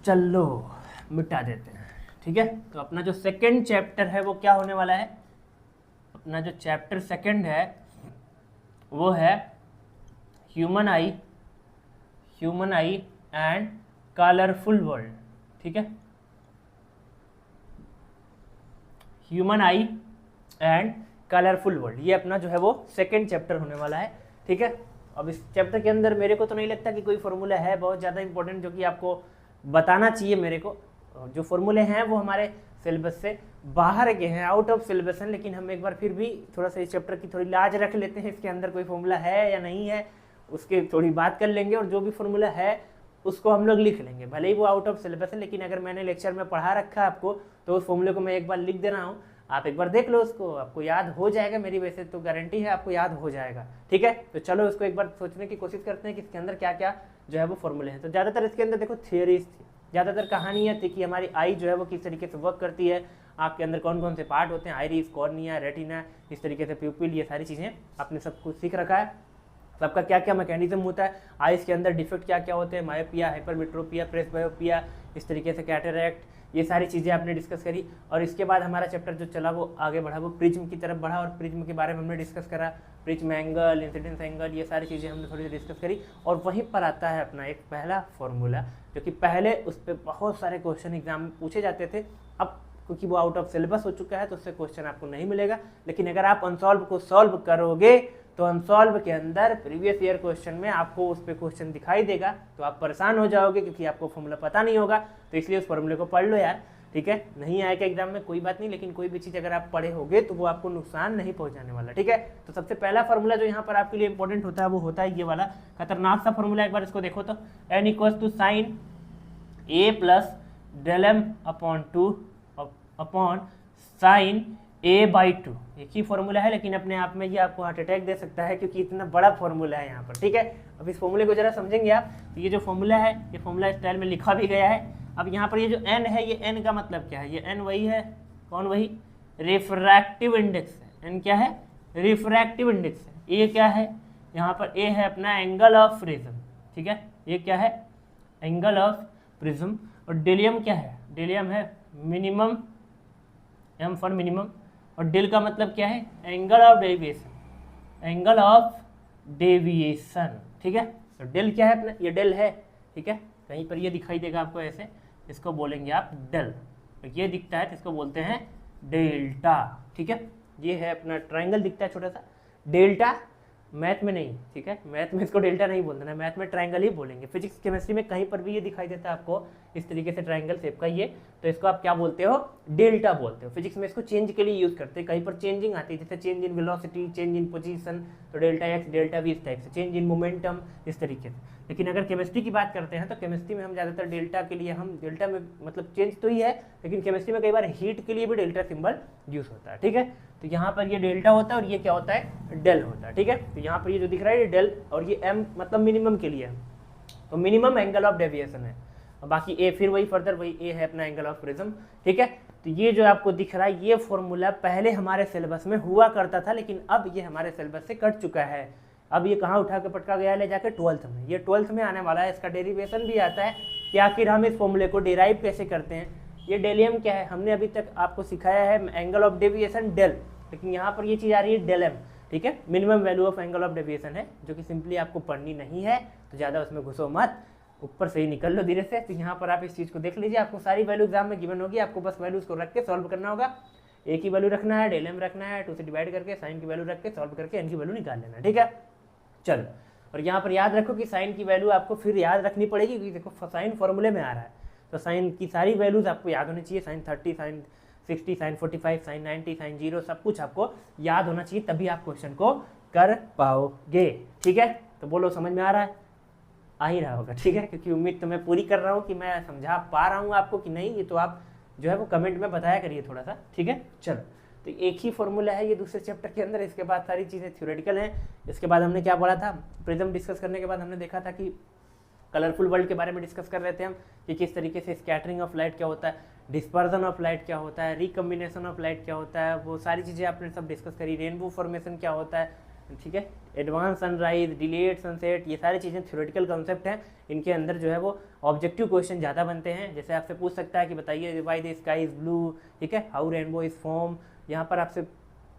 चलो मिटा देते हैं, ठीक है। तो अपना जो सेकंड चैप्टर है वो क्या होने वाला है? अपना जो चैप्टर सेकंड है वो है human I and colourful world, ठीक है। Human I and colourful world, ये अपना जो है वो सेकंड चैप्टर होने वाला है, ठीक है। अब इस चैप्टर के अंदर मेरे को तो नहीं लगता कि कोई फॉर्मूला है बहुत ज़्यादा इंपॉर्टेंट जो कि आपको बताना चाहिए मेरे को। जो फॉर्मूले हैं वो हमारे सिलेबस से बाहर के हैं, आउट ऑफ सिलेबस हैं, लेकिन हम एक बार फिर भी थोड़ा सा इस चैप्टर की थोड़ी लाज रख लेते हैं, इसके अंदर कोई फॉर्मूला है या नहीं है उसके थोड़ी बात कर लेंगे, और जो भी फॉर्मूला है उसको हम लोग लिख लेंगे, भले ही वो आउट ऑफ सिलेबस है। लेकिन अगर मैंने लेक्चर में पढ़ा रखा है आपको तो उस फॉर्मूले को मैं एक बार लिख दे रहा हूँ, आप एक बार देख लो उसको, आपको याद हो जाएगा, मेरी वैसे तो गारंटी है आपको याद हो जाएगा, ठीक है। तो चलो उसको एक बार सोचने की कोशिश करते हैं कि इसके अंदर क्या क्या जो है वो फॉर्मूले हैं। तो ज़्यादातर इसके अंदर देखो थियरीज थी, ज़्यादातर कहानियाँ थी कि हमारी आई जो है वो किस तरीके से वर्क करती है, आँख के अंदर कौन कौन से पार्ट होते हैं, आइरिस, कॉर्निया, रेटिना, इस तरीके से प्यूपिल, ये सारी चीज़ें आपने सब कुछ सीख रखा है। सबका क्या क्या मैकेनिज्म होता है, आइस के अंदर डिफेक्ट क्या क्या होते हैं, मायोपिया, हाइपरमेट्रोपिया, प्रेसबायोपिया, इस तरीके से कैटरैक्ट, ये सारी चीज़ें आपने डिस्कस करी। और इसके बाद हमारा चैप्टर जो चला वो आगे बढ़ा, वो प्रिज्म की तरफ बढ़ा, और प्रिज्म के बारे में हमने डिस्कस करा, प्रिज्म एंगल, इंसिडेंस एंगल, ये सारी चीज़ें हमने थोड़ी सी डिस्कस करी। और वहीं पर आता है अपना एक पहला फॉर्मूला जो कि पहले उस पर बहुत सारे क्वेश्चन एग्जाम में पूछे जाते थे, अब क्योंकि वो आउट ऑफ सिलेबस हो चुका है तो उससे क्वेश्चन आपको नहीं मिलेगा। लेकिन अगर आप अनसॉल्व को सॉल्व करोगे तो अनसॉल्व के अंदर प्रीवियस ईयर क्वेश्चन में आपको उस पर क्वेश्चन दिखाई देगा, तो आप परेशान हो जाओगे क्योंकि आपको फॉर्मूला पता नहीं होगा। तो इसलिए उस फॉर्मूले को पढ़ लो यार, ठीक है। नहीं आएगा एग्जाम में कोई बात नहीं, लेकिन कोई भी चीज़ अगर आप पढ़े होगे तो वो आपको नुकसान नहीं पहुंचाने वाला, ठीक है। तो सबसे पहला फॉर्मूला जो यहाँ पर आपके लिए इंपॉर्टेंट होता है वो होता है ये वाला खतरनाक सा फॉर्मूला। एक बार इसको देखो तो n equals to sine a plus del m upon 2 upon sine A/2 एक ही फॉर्मूला है, लेकिन अपने आप में ये आपको हार्ट अटैक दे सकता है क्योंकि इतना बड़ा फॉर्मूला है यहाँ पर। ठीक है, अब इस फॉर्मूले को जरा समझेंगे आप। तो ये जो फॉर्मूला है, ये फॉर्मूला स्टाइल में लिखा भी गया है। अब यहाँ पर ये जो n है, ये n का मतलब क्या है? ये n वही है, कौन? वही रिफ्रैक्टिव इंडेक्स है। n क्या है? रिफ्रैक्टिव इंडेक्स है। a क्या है? यहाँ पर a है अपना एंगल ऑफ प्रिज्म। ठीक है, ये क्या है? Angle of prism. और डेलियम क्या है? डेलियम है मिनिमम, m फॉर मिनिमम। और डेल का मतलब क्या है? Angle of deviation, angle of deviation. ठीक है, तो डेल क्या है अपना? ये डेल है। ठीक है, कहीं पर ये दिखाई देगा आपको ऐसे, इसको बोलेंगे आप डेल। तो ये दिखता है तो इसको बोलते हैं डेल्टा। ठीक है, ये है अपना ट्रायंगल दिखता है छोटा सा, डेल्टा। मैथ में नहीं, ठीक है, मैथ में इसको डेल्टा नहीं बोलना है, मैथ में ट्रायंगल ही बोलेंगे। फिजिक्स केमिस्ट्री में कहीं पर भी ये दिखाई देता है आपको इस तरीके से ट्रायंगल शेप का ये, तो इसको आप क्या बोलते हो? डेल्टा बोलते हो। फिजिक्स में इसको चेंज के लिए यूज करते हैं, कहीं पर चेंजिंग आती है जैसे change in velocity, change in position, तो डेल्टा एक्स, डेल्टा वी, इस टाइप से, चेंज इन मोमेंटम, इस तरीके से। लेकिन अगर केमिस्ट्री की बात करते हैं तो केमिस्ट्री में हम ज़्यादातर डेल्टा के लिए, हम डेल्टा में मतलब चेंज तो ही है, लेकिन केमिस्ट्री में कई बार हीट के लिए भी डेल्टा सिंबल यूज होता है। ठीक है, तो यहाँ पर ये डेल्टा होता है और ये क्या होता है? डेल होता है। ठीक है, तो यहाँ पर ये जो दिख रहा है ये डेल, और ये m मतलब मिनिमम के लिए है, तो मिनिमम एंगल ऑफ डेविएशन है। और बाकी a फिर वही फर्दर वही a है अपना एंगल ऑफ प्रिज्म। ठीक है, तो ये जो आपको दिख रहा है ये फॉर्मूला पहले हमारे सिलेबस में हुआ करता था, लेकिन अब ये हमारे सिलेबस से कट चुका है। अब ये कहाँ उठा के पटका गया ले जाकर? 12th में। ये 12th में आने वाला है, इसका डेरिवेशन भी आता है कि आखिर हम इस फॉर्मूले को डिराइव कैसे करते हैं। ये डेलियम क्या है? हमने अभी तक आपको सिखाया है एंगल ऑफ डेविएशन डेल, लेकिन यहाँ पर ये चीज़ आ रही है डेल एम। ठीक है, minimum value of angle of deviation है, जो कि सिंपली आपको पढ़नी नहीं है, तो ज़्यादा उसमें घुसो मत, ऊपर से ही निकल लो धीरे से। तो यहाँ पर आप इस चीज़ को देख लीजिए, आपको सारी वैल्यू एग्जाम में गिवन होगी, आपको बस वैल्यूज को रख के सॉल्व करना होगा। ए की वैल्यू रखना है, डेल एम रखना है, 2 से डिवाइड करके साइन की वैल्यू रख के सॉल्व करके एन की वैल्यू निकाल लेना। ठीक है, चलो। और यहाँ पर याद रखो कि साइन की वैल्यू आपको फिर याद रखनी पड़ेगी, क्योंकि देखो साइन फॉर्मूले में आ रहा है, तो साइन की सारी वैल्यूज आपको याद होनी चाहिए। Sine 30, sine 60, sine 45, sine 90, sine 0, सब कुछ आपको याद होना चाहिए, तभी आप क्वेश्चन को कर पाओगे। ठीक है, तो बोलो समझ में आ रहा है? आ ही रहा होगा। ठीक है, क्योंकि उम्मीद तो मैं पूरी कर रहा हूँ कि मैं समझा पा रहा हूँ आपको कि नहीं, ये तो आप जो है वो कमेंट में बताया करिए थोड़ा सा। ठीक है, चलो। तो एक ही फॉर्मूला है ये दूसरे चैप्टर के अंदर, इसके बाद सारी चीज़ें थ्योरेटिकल हैं। इसके बाद हमने क्या पढ़ा था? प्रिज्म डिस्कस करने के बाद हमने देखा था कि कलरफुल वर्ल्ड के बारे में डिस्कस कर रहे थे हम, कि किस तरीके से स्कैटरिंग ऑफ लाइट क्या होता है, डिस्पर्जन ऑफ लाइट क्या होता है, रिकम्बिनेशन ऑफ लाइट क्या होता है, वो सारी चीज़ें आपने सब डिस्कस करी। रेनबो फॉर्मेशन क्या होता है, ठीक है, एडवांस सनराइज, डिलेड सनसेट, ये सारी चीज़ें थ्योरेटिकल कॉन्सेप्ट हैं। इनके अंदर जो है वो ऑब्जेक्टिव क्वेश्चन ज़्यादा बनते हैं। जैसे आपसे पूछ सकता है कि बताइए why the sky is blue, ठीक है, हाउ रेनबो इज फॉर्म। यहाँ पर आपसे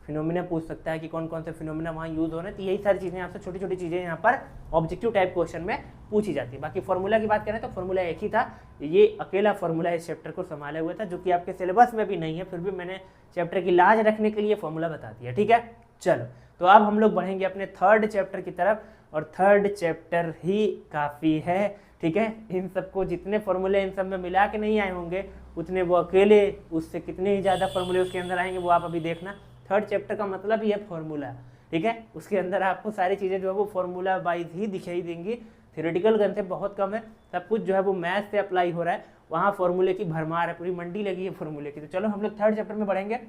फिनोमिना पूछ सकता है कि कौन कौन से फिनोमिना वहाँ यूज़ हो रहे हैं। तो यही सारी चीज़ें आपसे छोटी छोटी चीज़ें यहाँ पर ऑब्जेक्टिव टाइप क्वेश्चन में पूछी जाती है। बाकी फॉर्मूला की बात करें तो फॉर्मूला एक ही था, ये अकेला फॉर्मूला इस चैप्टर को संभाले हुए था, जो कि आपके सिलेबस में भी नहीं है, फिर भी मैंने चैप्टर की लाज रखने के लिए फॉर्मूला बता दिया। ठीक है, चलो। तो अब हम लोग बढ़ेंगे अपने थर्ड चैप्टर की तरफ, और थर्ड चैप्टर ही काफ़ी है। ठीक है, इन सबको जितने फॉर्मूले इन सब में मिला के नहीं आए होंगे, उतने वो अकेले, उससे कितने ही ज़्यादा फॉर्मूले उसके अंदर आएंगे वो आप अभी देखना। थर्ड चैप्टर का मतलब ही है फॉर्मूला। ठीक है, उसके अंदर आपको सारी चीज़ें जो है वो फॉर्मूला वाइज ही दिखाई देंगी। थ्योरेटिकल कंसेप्ट बहुत कम है, सब कुछ जो है वो मैथ से अप्लाई हो रहा है, वहाँ फॉर्मूले की भरमार है, पूरी मंडी लगी है फॉर्मूले की। तो चलो हम लोग थर्ड चैप्टर में बढ़ेंगे,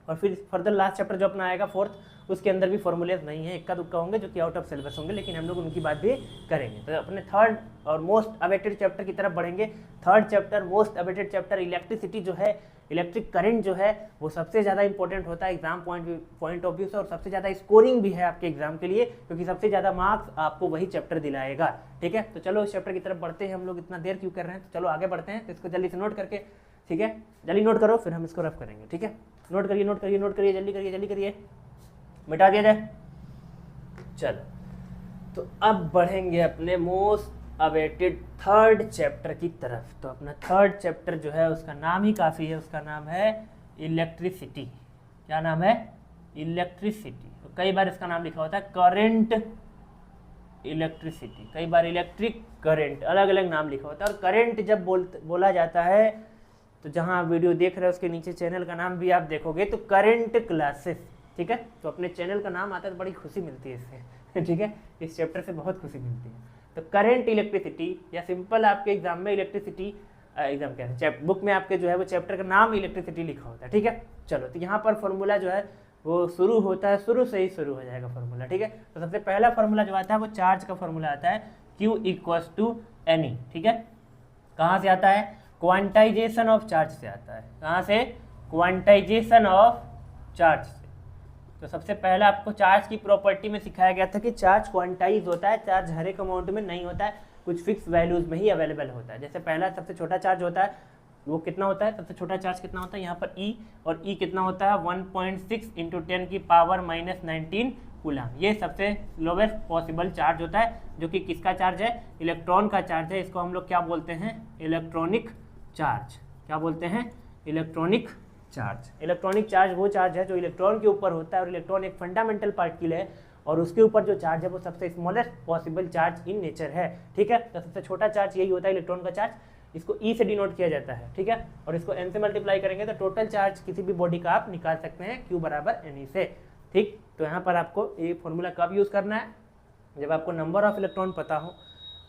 और फिर फर्दर लास्ट चैप्टर जो अपना आएगा फोर्थ, उसके अंदर भी फॉर्मूलेज नहीं है, इक्का दुक्का होंगे जो कि आउट ऑफ सिलेबस होंगे, लेकिन हम लोग उनकी बात भी करेंगे। तो अपने थर्ड और मोस्ट अवेटेड चैप्टर की तरफ बढ़ेंगे। Third chapter, most awaited chapter, electricity जो है, इलेक्ट्रिक करंट जो है वो सबसे ज़्यादा इंपॉर्टेंट होता है एग्जाम पॉइंट ऑफ व्यू से, और सबसे ज़्यादा स्कोरिंग भी है आपके एग्जाम के लिए, क्योंकि सबसे ज़्यादा मार्क्स आपको वही चैप्टर दिलाएगा। ठीक है, तो चलो इस चैप्टर की तरफ बढ़ते हैं। हम लोग इतना देर क्यों कर रहे हैं, तो चलो आगे बढ़ते हैं। तो इसको जल्दी से नोट करके, ठीक है, जल्दी नोट करो, फिर हम इसको रफ करेंगे। ठीक है, नोट करिए नोट करिए नोट करिए, जल्दी करिए जल्दी करिए, मिटा दिया जाए। चलो, तो अब बढ़ेंगे अपने मोस्ट अवेटेड थर्ड चैप्टर की तरफ। तो अपना थर्ड चैप्टर जो है उसका नाम ही काफ़ी है, उसका नाम है इलेक्ट्रिसिटी। क्या नाम है? इलेक्ट्रिसिटी। तो कई बार इसका नाम लिखा होता है करंट इलेक्ट्रिसिटी, कई बार इलेक्ट्रिक करंट, अलग अलग नाम लिखा होता है। और करंट जब बोला जाता है, तो जहाँ आप वीडियो देख रहे हो उसके नीचे चैनल का नाम भी आप देखोगे तो करंट क्लासेस। ठीक है, तो अपने चैनल का नाम आता है तो बड़ी खुशी मिलती है इससे। ठीक है, इस चैप्टर से बहुत खुशी मिलती है। तो करंट इलेक्ट्रिसिटी, या सिंपल आपके एग्जाम में इलेक्ट्रिसिटी एग्जाम कह रहे हैं, बुक में आपके जो है वो चैप्टर का नाम इलेक्ट्रिसिटी लिखा होता है, ठीक है। चलो, तो यहाँ पर फॉर्मूला जो है वो शुरू होता है, शुरू से ही शुरू हो जाएगा फॉर्मूला, ठीक है। तो सबसे पहला फॉर्मूला जो आता है वो चार्ज का फॉर्मूला आता है, Q इक्वल्स टू NE, ठीक है। कहाँ से आता है? क्वांटाइजेशन ऑफ चार्ज से आता है। कहाँ से? क्वांटाइजेशन ऑफ चार्ज से। तो सबसे पहला आपको चार्ज की प्रॉपर्टी में सिखाया गया था कि चार्ज क्वांटाइज होता है, चार्ज हर एक अमाउंट में नहीं होता है, कुछ फिक्स वैल्यूज में ही अवेलेबल होता है। जैसे पहला सबसे छोटा चार्ज होता है वो कितना होता है, सबसे छोटा चार्ज कितना होता है यहाँ पर E, और E कितना होता है 1.6 × 10 की पावर -19 कूलम। ये सबसे लोवेस्ट पॉसिबल चार्ज होता है, जो कि किसका चार्ज है? इलेक्ट्रॉन का चार्ज है। इसको हम लोग क्या बोलते हैं? Electronic charge. क्या बोलते हैं? Electronic charge. इलेक्ट्रॉनिक चार्ज वो चार्ज है जो इलेक्ट्रॉन के ऊपर होता है, और इलेक्ट्रॉन एक फंडामेंटल पार्टिकल है, और उसके ऊपर जो चार्ज है वो सबसे smallest possible charge in nature है, ठीक है। तो सबसे छोटा चार्ज यही होता है इलेक्ट्रॉन का चार्ज, इसको E से डिनोट किया जाता है, ठीक है। और इसको N से मल्टीप्लाई करेंगे तो टोटल चार्ज किसी भी बॉडी का आप निकाल सकते हैं Q बराबर NE से, ठीक। तो यहाँ पर आपको ये फॉर्मूला कब यूज़ करना है? जब आपको नंबर ऑफ इलेक्ट्रॉन पता हो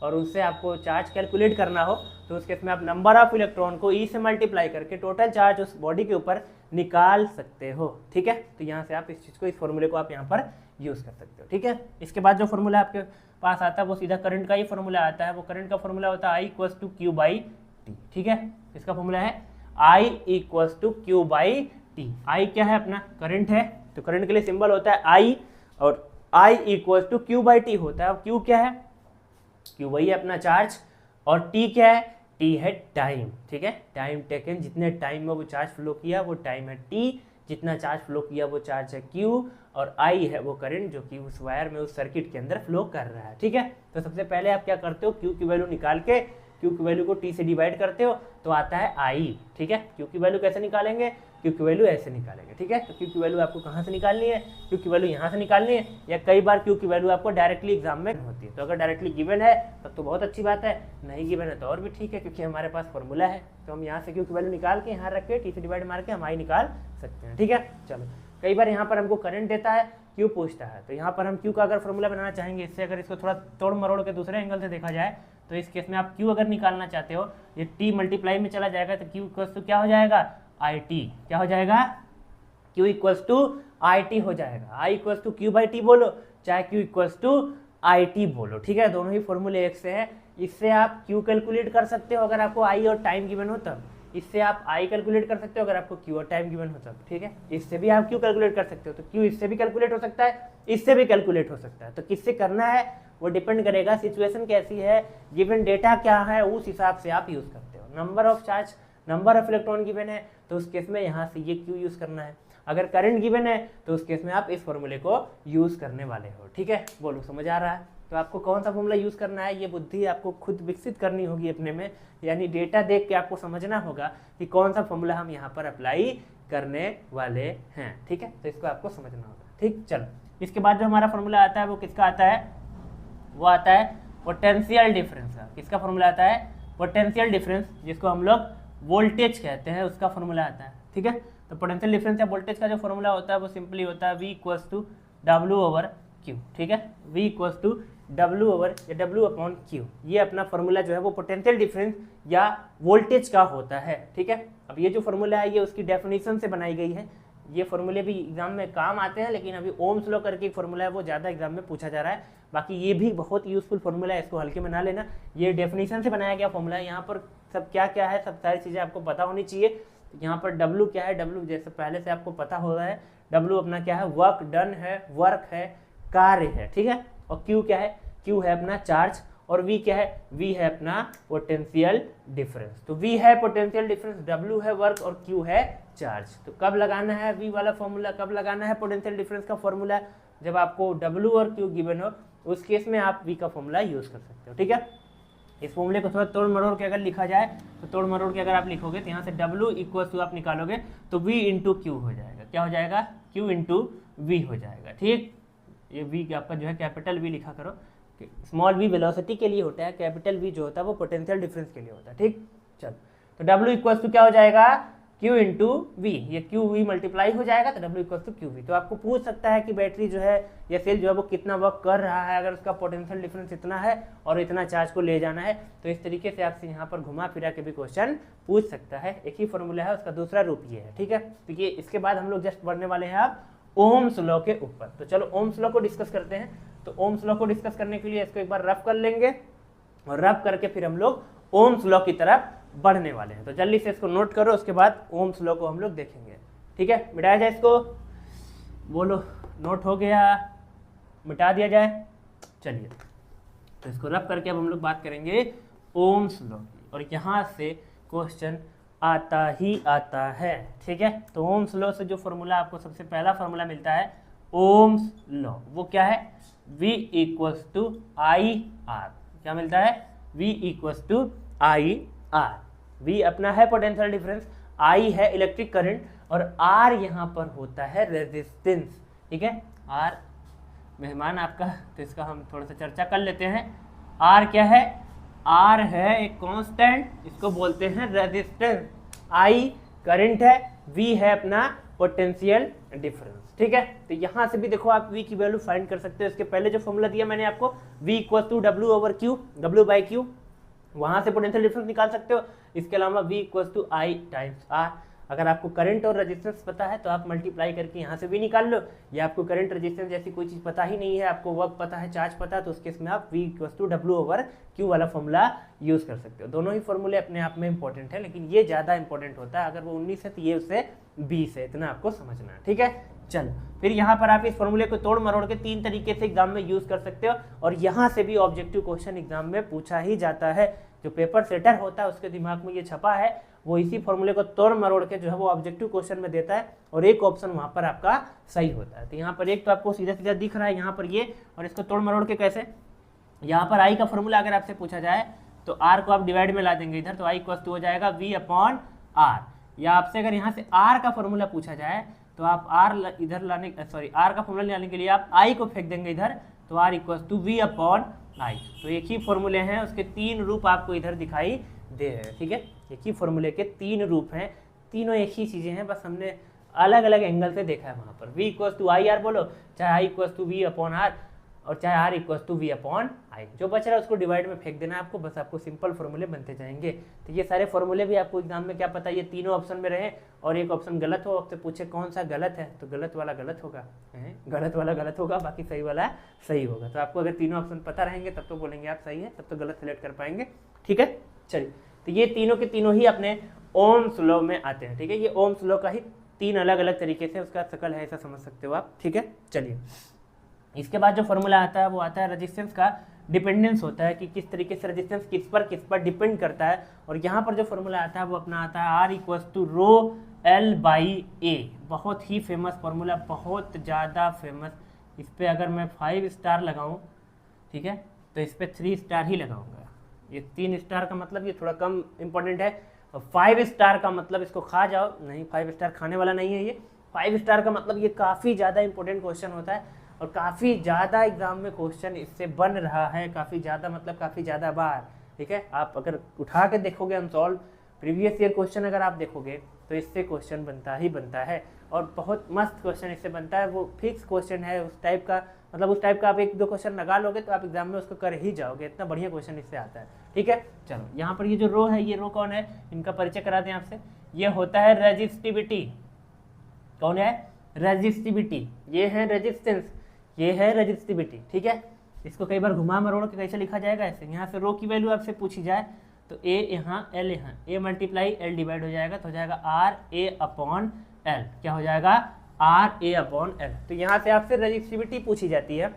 और उससे आपको चार्ज कैलकुलेट करना हो, तो उस केस में आप नंबर ऑफ इलेक्ट्रॉन को E से मल्टीप्लाई करके टोटल चार्ज उस बॉडी के ऊपर निकाल सकते हो, ठीक है। तो यहाँ से आप इस चीज़ को, इस फॉर्मूले को आप यहाँ पर यूज़ कर सकते हो, ठीक है। इसके बाद जो फॉर्मूला आपके पास आता है वो सीधा करंट का ही फॉर्मूला आता है। वो करंट का फॉर्मूला होता है I इक्वल्स टू Q/T, ठीक है। इसका फॉर्मूला है I equals to Q/T। I क्या है? अपना करंट है, तो करंट के लिए सिंबल होता है I, और I इक्वल्स टू Q/T होता है। अब Q क्या है? Q वही है अपना चार्ज, और T क्या है? T है टाइम, ठीक है। टाइम टेकन, जितने टाइम में वो चार्ज फ्लो किया वो टाइम है T, जितना चार्ज फ्लो किया वो चार्ज है Q, और I है वो करंट जो कि उस वायर में, उस सर्किट के अंदर फ्लो कर रहा है, ठीक है। तो सबसे पहले आप क्या करते हो? Q की वैल्यू निकाल के Q की वैल्यू को T से डिवाइड करते हो तो आता है I, ठीक है। Q की वैल्यू कैसे निकालेंगे? Q की वैल्यू ऐसे निकालेंगे, ठीक है। तो Q की वैल्यू आपको कहाँ से निकालनी है? Q की वैल्यू यहाँ से निकालनी है, या कई बार Q की वैल्यू आपको डायरेक्टली एग्जाम में होती है। तो अगर डायरेक्टली गिवन है तब तो बहुत अच्छी बात है, नहीं गिवन है तो और भी ठीक है, क्योंकि हमारे पास फॉर्मूला है। तो हम यहाँ से Q की वैल्यू निकाल के यहाँ रख के T से डिवाइड मार के हम I निकाल सकते हैं, ठीक है। चलो, कई बार यहाँ पर हमको करंट देता है, Q पूछता है, तो यहाँ पर हम Q का अगर फॉर्मूला बनाना चाहेंगे, इससे अगर इसको थोड़ा तोड़ मरोड़ के दूसरे एंगल से देखा जाए, तो इस केस में आप Q अगर निकालना चाहते हो, ये T मल्टीप्लाई में चला जाएगा, तो Q इक्वल्स टू क्या हो जाएगा? IT। क्या हो जाएगा? Q इक्वल्स टू IT हो जाएगा। I इक्वल्स टू Q/T बोलो, चाहे Q इक्वल्स टू IT बोलो, ठीक है। दोनों ही फॉर्मूले एक से है। इससे आप Q कैलकुलेट कर सकते हो अगर आपको I और टाइम गिवन हो तब। इससे आप I कैलकुलेट कर सकते हो अगर आपको Q और टाइम गिवन हो तब, ठीक है। इससे भी आप Q कैलकुलेट कर सकते हो, तो Q इससे भी कैलकुलेट हो सकता है, इससे भी कैलकुलेट हो सकता है। तो किससे करना है वो डिपेंड करेगा, सिचुएशन कैसी है, गिवन डेटा क्या है, उस हिसाब से आप यूज़ करते हो। Number of charge, number of electron given है, तो उस केस में यहाँ से ये Q यूज़ करना है। अगर करंट गिवन है तो उस केस में आप इस फॉर्मूले को यूज़ करने वाले हो, ठीक है। बोलो, समझ आ रहा है? तो आपको कौन सा फॉर्मूला यूज़ करना है, ये बुद्धि आपको खुद विकसित करनी होगी अपने में, यानी डेटा देख के आपको समझना होगा कि कौन सा फॉर्मूला हम यहाँ पर अप्लाई करने वाले हैं, ठीक है। तो इसको आपको समझना होगा, ठीक। चलो, इसके बाद जो हमारा फॉर्मूला आता है वो किसका आता है? वो आता है पोटेंशियल डिफरेंस का। किसका फॉर्मूला आता है? पोटेंशियल डिफरेंस, जिसको हम लोग वोल्टेज कहते हैं, उसका फॉर्मूला आता है, ठीक है। तो पोटेंशियल डिफरेंस या वोल्टेज का जो फॉर्मूला होता है वो सिंपली होता है V इक्वल्स टू W/Q, ठीक है। V equals to W/Q। ये अपना फॉर्मूला जो है वो पोटेंशियल डिफरेंस या वोल्टेज का होता है, ठीक है। अब ये जो फॉर्मूला है ये उसकी डेफिनेशन से बनाई गई है। ये फॉर्मूले भी एग्जाम में काम आते हैं, लेकिन अभी ओम्स लॉ करके एक फॉर्मूला है वो ज़्यादा एग्जाम में पूछा जा रहा है। बाकी ये भी बहुत यूजफुल फॉर्मूला है, इसको हल्के में ना लेना। ये डेफिनेशन से बनाया गया फॉर्मूला है। यहाँ पर सब क्या क्या है, सब सारी चीज़ें आपको पता होनी चाहिए। यहाँ पर W क्या है? W जैसे पहले से आपको पता हो रहा है, W अपना क्या है? वर्क डन है, वर्क है, कार्य है, ठीक है। और Q क्या है? Q है अपना चार्ज, और V क्या है? V है अपना पोटेंशियल डिफरेंस। तो V है पोटेंशियल डिफरेंस, W है वर्क, और Q है चार्ज। तो कब लगाना है V वाला फॉर्मूला, कब लगाना है पोटेंशियल डिफरेंस का फॉर्मूला? जब आपको W और Q गिवन हो, उस केस में आप V का फॉर्मूला यूज कर सकते हो, ठीक है। इस फॉर्मूले को थोड़ा तोड़ मरोड़ के अगर लिखा जाए, तो तोड़ मरोड़ के अगर आप लिखोगे तो यहाँ से W इक्वल टू आप निकालोगे तो V इंटू Q हो जाएगा। क्या हो जाएगा? Q इंटू V हो जाएगा, ठीक। ये V आपका जो है कैपिटल V लिखा करो, स्मॉल v वेलोसिटी के लिए होता है, कैपिटल V जो होता है वो पोटेंशियल डिफरेंस के लिए होता है, ठीक। चलो, तो W इक्वल टू क्या हो जाएगा? Q इंटू वी, ये क्यू वी मल्टीप्लाई हो जाएगा तो W equal to Q V. तो आपको पूछ सकता है कि बैटरी जो है या सेल जो है वो कितना वर्क कर रहा है, अगर उसका पोटेंशियल डिफरेंस इतना है और इतना चार्ज को ले जाना है, तो इस तरीके से आपसे यहाँ पर घुमा फिरा के भी क्वेश्चन पूछ सकता है। एक ही फॉर्मूला है, उसका दूसरा रूप ये है, ठीक है। तो ये इसके बाद हम लोग जस्ट बढ़ने वाले हैं आप ओम्स लॉ के ऊपर। तो चलो ओम्स लॉ को डिस्कस करते हैं। तो ओम्स लॉ को डिस्कस करने के लिए इसको एक बार रफ कर लेंगे और रफ करके फिर हम लोग ओम्स लॉ की तरफ बढ़ने वाले हैं। तो जल्दी से इसको नोट करो, उसके बाद ओम्स लॉ को हम लोग देखेंगे, ठीक है। मिटाया जाए इसको, बोलो नोट हो गया, मिटा दिया जाए। चलिए तो इसको रफ करके अब हम लोग बात करेंगे ओम्स लॉ की, और यहाँ से क्वेश्चन आता ही आता है, ठीक है। तो ओम्स लॉ से जो फॉर्मूला आपको सबसे पहला फॉर्मूला मिलता है ओम्स लॉ, वो क्या है? V equals to I R. क्या मिलता है? V equals to I R. V अपना है पोटेंशियल डिफरेंस, I है इलेक्ट्रिक करंट, और R यहाँ पर होता है रेजिस्टेंस, ठीक है। R मेहमान आपका, तो इसका हम थोड़ा सा चर्चा कर लेते हैं। R क्या है? R है एक कांस्टेंट, इसको बोलते हैं रेजिस्टेंस। I करंट है, V है अपना पोटेंशियल डिफरेंस, ठीक है। तो यहाँ से भी देखो आप V की वैल्यू फाइंड कर सकते हो। इसके पहले जो फॉर्मूला दिया मैंने आपको, V equal to W over Q, W by Q, वहां से पोटेंशियल डिफरेंस निकाल सकते हो। इसके अलावा V equal to I times R। अगर आपको करंट और रेजिस्टेंस पता है तो आप मल्टीप्लाई करके यहाँ से भी निकाल लो, या आपको करंट रेजिस्टेंस जैसी कोई चीज़ पता ही नहीं है, आपको वर्क पता है, चार्ज पता है, तो उस केस में आप V equal to W over Q वाला फॉर्मूला यूज़ कर सकते हो। दोनों ही फॉर्मूले अपने आप में इंपॉर्टेंट है, लेकिन ये ज़्यादा इंपॉर्टेंट होता है। अगर वो 19 है तो ये उससे 20 है, इतना आपको समझना है, ठीक है। चलो फिर यहाँ पर आप इस फॉर्मूले को तोड़ मरोड़ के 3 तरीके से एग्जाम में यूज़ कर सकते हो, और यहाँ से भी ऑब्जेक्टिव क्वेश्चन एग्जाम में पूछा ही जाता है। जो पेपर सेटर होता है उसके दिमाग में ये छपा है, वो इसी फॉर्मूले को तोड़ मरोड़ के जो है वो ऑब्जेक्टिव क्वेश्चन में देता है, और एक ऑप्शन वहाँ पर आपका सही होता है। तो यहाँ पर एक तो आपको सीधा सीधा दिख रहा है यहाँ पर ये, और इसको तोड़ मरोड़ के कैसे? यहाँ पर आई का फॉर्मूला अगर आपसे पूछा जाए तो आर को आप डिवाइड में ला देंगे इधर, तो आई इक्वल टू हो जाएगा V अपॉन आर। या आपसे अगर यहाँ से आर का फॉर्मूला पूछा जाए तो आप आर इधर लाने, सॉरी आर का फॉर्मूला लाने के लिए आप आई को फेंक देंगे इधर, तो R equal to V upon I. तो एक ही फॉर्मूले हैं, उसके 3 रूप आपको इधर दिखाई दे रहे हैं, ठीक है। एक ही फॉर्मूले के 3 रूप हैं, तीनों एक ही चीज़ें हैं, बस हमने अलग अलग एंगल से देखा है वहाँ पर। V equal to I R बोलो, चाहे I equal to V upon R, और चाहे R equal to V upon I. जो बच रहा है उसको डिवाइड में फेंक देना आपको, बस आपको सिंपल फॉर्मूले बनते जाएंगे। तो ये सारे फॉर्मूले भी आपको एग्जाम में क्या पता ये तीनों ऑप्शन में रहे और एक ऑप्शन गलत हो, आपसे पूछे कौन सा गलत है, तो गलत वाला गलत होगा, गलत वाला गलत होगा, बाकी सही वाला सही होगा। तो आपको अगर तीनों ऑप्शन पता रहेंगे तब तो बोलेंगे आप सही है, तब तो गलत सेलेक्ट कर पाएंगे, ठीक है। चलिए तो ये तीनों के तीनों ही अपने ओम्स लॉ में आते हैं, ठीक है। ये ओम्स लॉ का ही 3 अलग अलग तरीके से उसका शकल है, ऐसा समझ सकते हो आप, ठीक है। चलिए इसके बाद जो फॉर्मूला आता है वो आता है रेजिस्टेंस का डिपेंडेंस होता है, कि किस तरीके से रेजिस्टेंस किस पर डिपेंड करता है। और यहाँ पर जो फॉर्मूला आता है वो अपना आता है R equals to rho L by A. बहुत ही फेमस फॉर्मूला, बहुत ज़्यादा फेमस। इस पर अगर मैं 5 स्टार लगाऊँ, ठीक है, तो इस पर 3 स्टार ही लगाऊंगा। ये 3 स्टार का मतलब ये थोड़ा कम इंपॉर्टेंट है, और 5 स्टार का मतलब इसको खा जाओ, नहीं 5 स्टार खाने वाला नहीं है ये। 5 स्टार का मतलब ये काफ़ी ज़्यादा इंपॉर्टेंट क्वेश्चन होता है, और काफ़ी ज़्यादा एग्जाम में क्वेश्चन इससे बन रहा है, काफ़ी ज़्यादा मतलब काफ़ी ज़्यादा बार, ठीक है। आप अगर उठा के देखोगे अनसॉल्व प्रीवियस ईयर क्वेश्चन अगर आप देखोगे तो इससे क्वेश्चन बनता ही बनता है, और बहुत मस्त क्वेश्चन इससे बनता है। वो फिक्स क्वेश्चन है उस टाइप का, मतलब उस टाइप का आप 1-2 क्वेश्चन लगा लोगे तो आप एग्जाम में उसको कर ही जाओगे, इतना बढ़िया क्वेश्चन इससे आता है, ठीक है। चलो यहाँ पर ये जो रो है, ये रो कौन है, इनका परिचय करा दें आपसे। ये होता है रेजिस्टिविटी। कौन है? रेजिस्टिविटी। ये है रेजिस्टेंस, ये है रेजिस्टिविटी, ठीक है। इसको कई बार घुमा मरोड़ के कैसे लिखा जाएगा, ऐसे। यहाँ से रो की वैल्यू आपसे पूछी जाए तो ए यहाँ, एल यहाँ, ए मल्टीप्लाई एल डिवाइड हो जाएगा, तो हो जाएगा आर ए अपॉन एल। क्या हो जाएगा? R A upon L. तो यहाँ से आपसे रेजिस्टिविटी पूछी जाती है,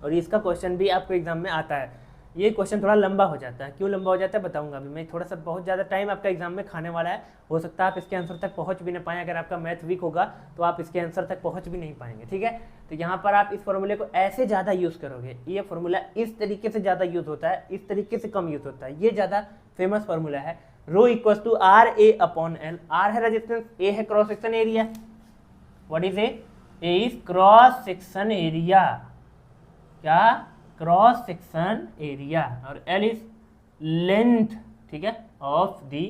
और इसका क्वेश्चन भी आपको एग्जाम में आता है। ये क्वेश्चन थोड़ा लंबा हो जाता है, क्यों लंबा हो जाता है बताऊंगा अभी मैं। थोड़ा सा बहुत ज़्यादा टाइम आपका एग्जाम में खाने वाला है, हो सकता है आप इसके आंसर तक पहुंच भी नहीं पाएँ। अगर आपका मैथ वीक होगा तो आप इसके आंसर तक पहुंच भी नहीं पाएंगे, ठीक है। तो यहाँ पर आप इस फॉर्मूले को ऐसे ज़्यादा यूज़ करोगे, ये फॉर्मूला इस तरीके से ज़्यादा यूज़ होता है, इस तरीके से कम यूज़ होता है। ये ज़्यादा फेमस फॉर्मूला है, rho equal to R A upon L. R है रेजिस्टेंस, ए है cross section area. What is A? A is cross section area, क्या? Cross section area. और एल इज लेंथ, ठीक है, ऑफ द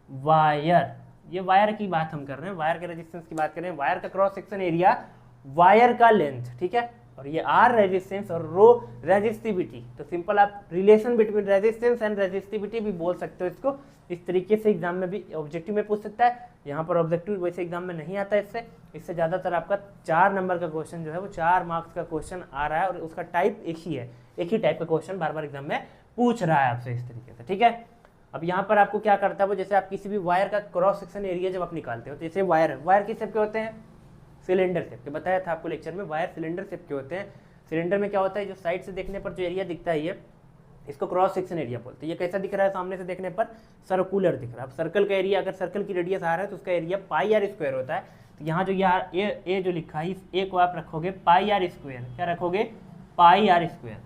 वायर, ये wire की बात हम कर रहे हैं, वायर के रेजिस्टेंस की बात कर रहे हैं, वायर का क्रॉस सेक्शन एरिया, वायर का लेंथ, ठीक है। और ये आर रेजिस्टेंस और रो रेजिस्टिविटी, तो सिंपल आप relation between resistance and resistivity भी बोल सकते हो इसको। इस तरीके से एग्जाम में भी ऑब्जेक्टिव में पूछ सकता है, यहाँ पर ऑब्जेक्टिव वैसे एग्जाम में नहीं आता इससे ज़्यादातर आपका 4 नंबर का क्वेश्चन जो है वो 4 मार्क्स का क्वेश्चन आ रहा है, और उसका टाइप एक ही है, एक ही टाइप का क्वेश्चन बार बार एग्जाम में पूछ रहा है आपसे इस तरीके से, ठीक है। अब यहाँ पर आपको क्या करता है वो, जैसे आप किसी भी वायर का क्रॉस सेक्शन एरिया जब आप निकालते हो, तो जैसे वायर किस शेप के होते हैं, सिलेंडर शेप के, बताया था आपको लेक्चर में, वायर सिलेंडर शेप के होते हैं। सिलेंडर में क्या होता है, जो साइड से देखने पर जो एरिया दिखता है ये, इसको क्रॉस सेक्शन एरिया बोलते हैं। ये कैसा दिख रहा है, सामने से देखने पर सर्कुलर दिख रहा है। अब सर्कल का एरिया, अगर सर्कल की रेडियस आ रहा है तो उसका एरिया पाई आर स्क्वायर होता है। तो यहाँ जो यार ए जो लिखा है, इस ए को आप रखोगे पाई आर स्क्वायर, क्या रखोगे, पाई आर स्क्वायर।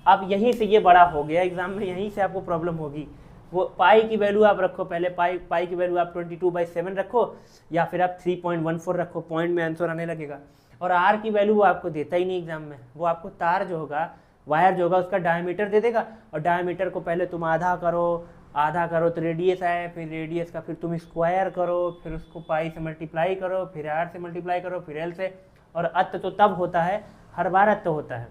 अब यहीं से ये बड़ा हो गया, एग्जाम में यहीं से आपको प्रॉब्लम होगी। वो पाई की वैल्यू आप रखो पहले, पाई की वैल्यू आप 22/7 रखो, या फिर आप 3.14 रखो, पॉइंट में आंसर आने लगेगा। और आर की वैल्यू वो आपको देता ही नहीं एग्जाम में, वो आपको तार जो होगा, वायर जो होगा, उसका डायमीटर दे देगा, और डायमीटर को पहले तुम आधा करो तो रेडियस आए, फिर रेडियस का फिर तुम स्क्वायर करो, फिर उसको पाई से मल्टीप्लाई करो, फिर आर से मल्टीप्लाई करो, फिर एल से, और अत तो तब होता है, हर बार अत होता है।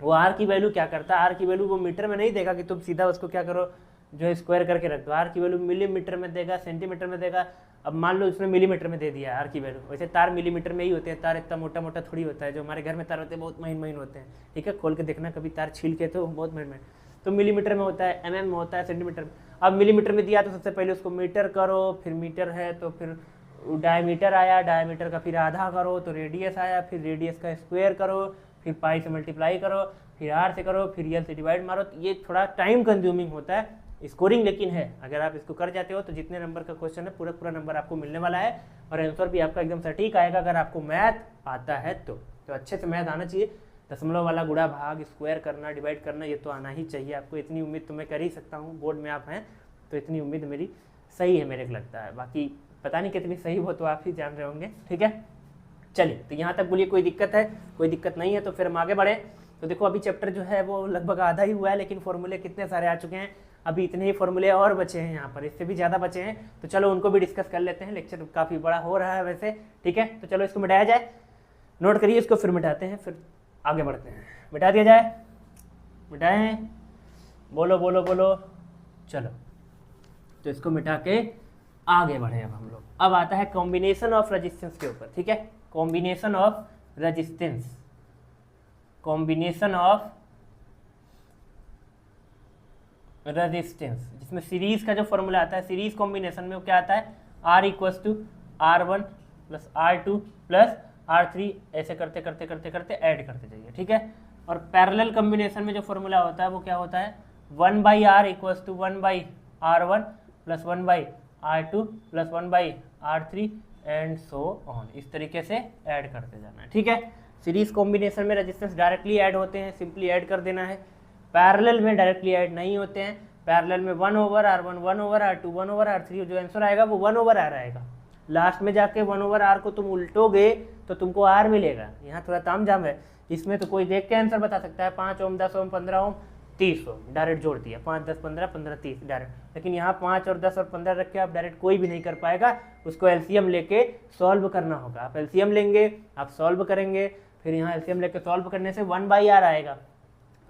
वो आर की वैल्यू क्या करता है, आर की वैल्यू वो मीटर में नहीं देगा कि तुम सीधा उसको क्या करो, जो स्क्वायर करके रख दो। आर की वैल्यू मिलीमीटर में देगा, सेंटीमीटर में देगा। अब मान लो उसने मिलीमीटर में दे दिया आर की वैल्यू, वैसे तार मिलीमीटर में ही होते हैं, तार इतना मोटा मोटा थोड़ी होता है, जो हमारे घर में तार होते हैं बहुत महीन महीन होते हैं, ठीक है, खोल के देखना कभी तार छील के, तो बहुत महीन, तो मिलीमीटर में होता है, एमएम में होता है, सेंटीमीटर में। अब मिलीमीटर में दिया तो सबसे पहले उसको मीटर करो, फिर मीटर है तो फिर डायमीटर आया, डायमीटर का फिर आधा करो तो रेडियस आया, फिर रेडियस का स्क्वायर करो, फिर पाई से मल्टीप्लाई करो, फिर आर से करो, फिर एल से डिवाइड मारो। तो ये थोड़ा टाइम कंज्यूमिंग होता है, स्कोरिंग लेकिन है, अगर आप इसको कर जाते हो तो जितने नंबर का क्वेश्चन है पूरा नंबर आपको मिलने वाला है, और आंसर भी आपका एकदम सटीक आएगा अगर आपको मैथ आता है तो अच्छे से मैथ आना चाहिए। दशमलव वाला गुणा भाग, स्क्वायर करना, डिवाइड करना, ये तो आना ही चाहिए आपको। इतनी उम्मीद तो मैं कर ही सकता हूँ, बोर्ड में आप हैं तो इतनी उम्मीद मेरी सही है, मेरे को लगता है। बाकी पता नहीं कितनी सही हो तो आप ही जान रहे होंगे, ठीक है। चलिए, तो यहाँ तक बोलिए कोई दिक्कत है, कोई दिक्कत नहीं है, तो फिर हम आगे बढ़े। तो देखो अभी चैप्टर जो है वो लगभग आधा ही हुआ है, लेकिन फॉर्मूले कितने सारे आ चुके हैं, अभी इतने ही फॉर्मूले और बचे हैं यहाँ पर, इससे भी ज़्यादा बचे हैं, तो चलो उनको भी डिस्कस कर लेते हैं। लेक्चर काफ़ी बड़ा हो रहा है वैसे, ठीक है। तो चलो इसको मिटाया जाए, नोट करिए इसको, फिर मिटाते हैं, फिर आगे बढ़ते हैं। मिटा दिया जाए, मिटाएं, बोलो बोलो बोलो, चलो तो इसको मिटा के आगे बढ़े अब हम लोग। अब आता है कॉम्बिनेशन ऑफ रेजिस्टेंस के ऊपर, ठीक है। Combination of resistance, combination of resistance, जिसमें सीरीज का जो फॉर्मूला आता है, सीरीज कॉम्बिनेशन में वो क्या आता है, R = R1 + R2 + R3, ऐसे करते करते करते करते ऐड करते जाइए, ठीक है। और पैरेलल कॉम्बिनेशन में जो फॉर्मूला होता है वो क्या होता है, 1/R = 1/R1 + 1/R2 + 1/R3 and so on, इस तरीके से ऐड करते जाना है, ठीक है। सीरीज कॉम्बिनेशन में रेजिस्टेंस डायरेक्टली ऐड होते हैं, सिंपली ऐड कर देना है। पैरेलल में डायरेक्टली ऐड नहीं होते हैं, पैरेलल में 1/R1 1/R2 1/R3, जो आंसर आएगा वो 1/R आएगा। लास्ट में जाके 1/R को तुम उल्टोगे तो तुमको R मिलेगा। यहाँ थोड़ा तामझाम है, इसमें तो कोई देख के आंसर बता सकता है, 5 ओम 10 ओम 15 ओम 30 ओम डायरेक्ट जोड़ दिया, 5 10 15 15 30 डायरेक्ट। लेकिन यहाँ 5 और 10 और 15 रख के आप डायरेक्ट कोई भी नहीं कर पाएगा, उसको एलसीएम लेके सॉल्व करना होगा। आप एलसीएम लेंगे, आप सॉल्व करेंगे, फिर यहाँ एलसीएम लेके सॉल्व करने से 1/R आएगा,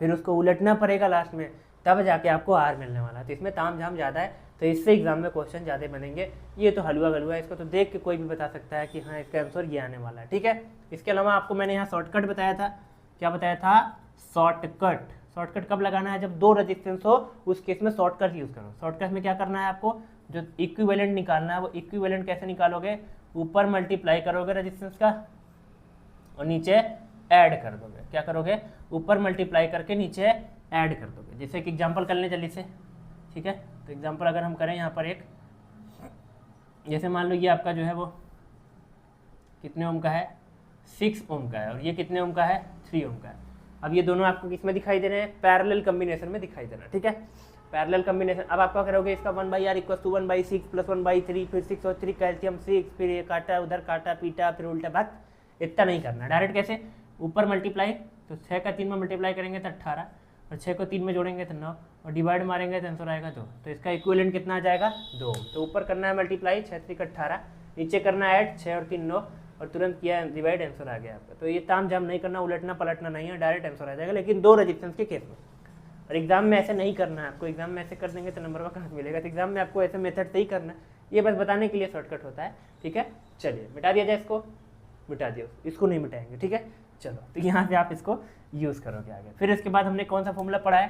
फिर उसको उलटना पड़ेगा लास्ट में, तब जाके आपको R मिलने वाला है। तो इसमें तामझाम ज़्यादा है, तो इससे एग्जाम में क्वेश्चन ज़्यादा बनेंगे। ये तो हलवा गलवा है, इसको तो देख के कोई भी बता सकता है कि हाँ इसका आंसर ये आने वाला है, ठीक है। इसके अलावा आपको मैंने यहाँ शॉर्टकट बताया था, क्या बताया था, शॉर्टकट। शॉर्टकट कब लगाना है, जब 2 रेजिस्टेंस हो, उस केस में शॉर्टकट यूज़ करो। शॉर्टकट में क्या करना है आपको, जो इक्विवेलेंट निकालना है, वो इक्विवेलेंट कैसे निकालोगे, ऊपर मल्टीप्लाई करोगे रेजिस्टेंस का और नीचे ऐड कर दोगे। क्या करोगे, ऊपर मल्टीप्लाई करके नीचे ऐड कर दोगे। जैसे एक एग्जांपल कर लें जल्दी से, ठीक है। तो एग्जांपल अगर हम करें यहाँ पर एक, जैसे मान लो ये आपका जो है वो कितने ओम का है, 6 ओम का है, और ये कितने ओम का है, 3 ओम का है। अब ये दोनों आपको किस में दिखाई दे रहे हैं, पैरेलल कॉम्बिनेशन में दिखाई दे रहा है, ठीक है। पैरेलल कॉम्बिनेशन, अब आप क्या करोगे, इसका 1/R = 1/6 + 1/3, फिर 6 और 3 कैल्शियम 6, फिर ये काटा उधर काटा पीटा, फिर उल्टा भाग, इतना नहीं करना। डायरेक्ट कैसे, ऊपर मल्टीप्लाई, तो 6 का 3 में मल्टीप्लाई करेंगे तो 18, और 6 को 3 में जोड़ेंगे तो 9, और डिवाइड मारेंगे तो आंसर आएगा 2। तो इसका इक्विवेलेंट कितना आ जाएगा 2। तो ऊपर करना है मल्टीप्लाई, 6 3 18, नीचे करना है ऐड, 6 और 3 9, और तुरंत किया डिवाइड, आंसर आ गया आपका। तो ये ताम झाम नहीं करना, उलटना पलटना नहीं है, डायरेक्ट आंसर आ जाएगा, लेकिन 2 रेजिस्टेंस के केस में। और एग्जाम में ऐसे नहीं करना है आपको, एग्जाम में ऐसे कर देंगे तो नंबर का कहाँ मिलेगा। तो एग्जाम में आपको ऐसे मेथड से ही करना है, ये बस बताने के लिए शॉर्टकट होता है, ठीक है। चलिए मिटा दिया जाए इसको, मिटा दियो, इसको नहीं मिटाएंगे, ठीक है। चलो तो यहाँ से आप इसको यूज़ करोगे आगे। फिर इसके बाद हमने कौन सा फॉर्मूला पढ़ा है,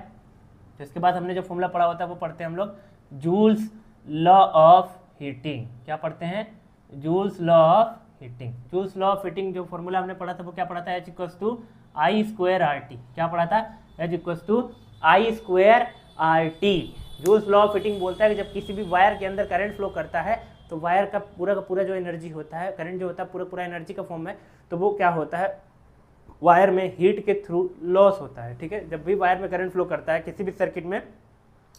तो इसके बाद हमने जो फॉर्मूला पढ़ा होता है वो पढ़ते हैं हम लोग जूल्स लॉ ऑफ हीटिंग। क्या पढ़ते हैं, Joule's law of heating. Joule's law of heating जो फॉर्मूला हमने पढ़ा था वो क्या पढ़ा था, H equals to I square R T. क्या पढ़ा था, H equals to I square R T. Joule's law of heating बोलता है कि जब किसी भी वायर के अंदर करंट फ्लो करता है तो वायर का पूरा जो एनर्जी होता है, करंट जो होता है पूरा एनर्जी का फॉर्म है, तो वो क्या होता है, वायर में हीट के थ्रू लॉस होता है, ठीक है। जब भी वायर में करंट फ्लो करता है, किसी भी सर्किट में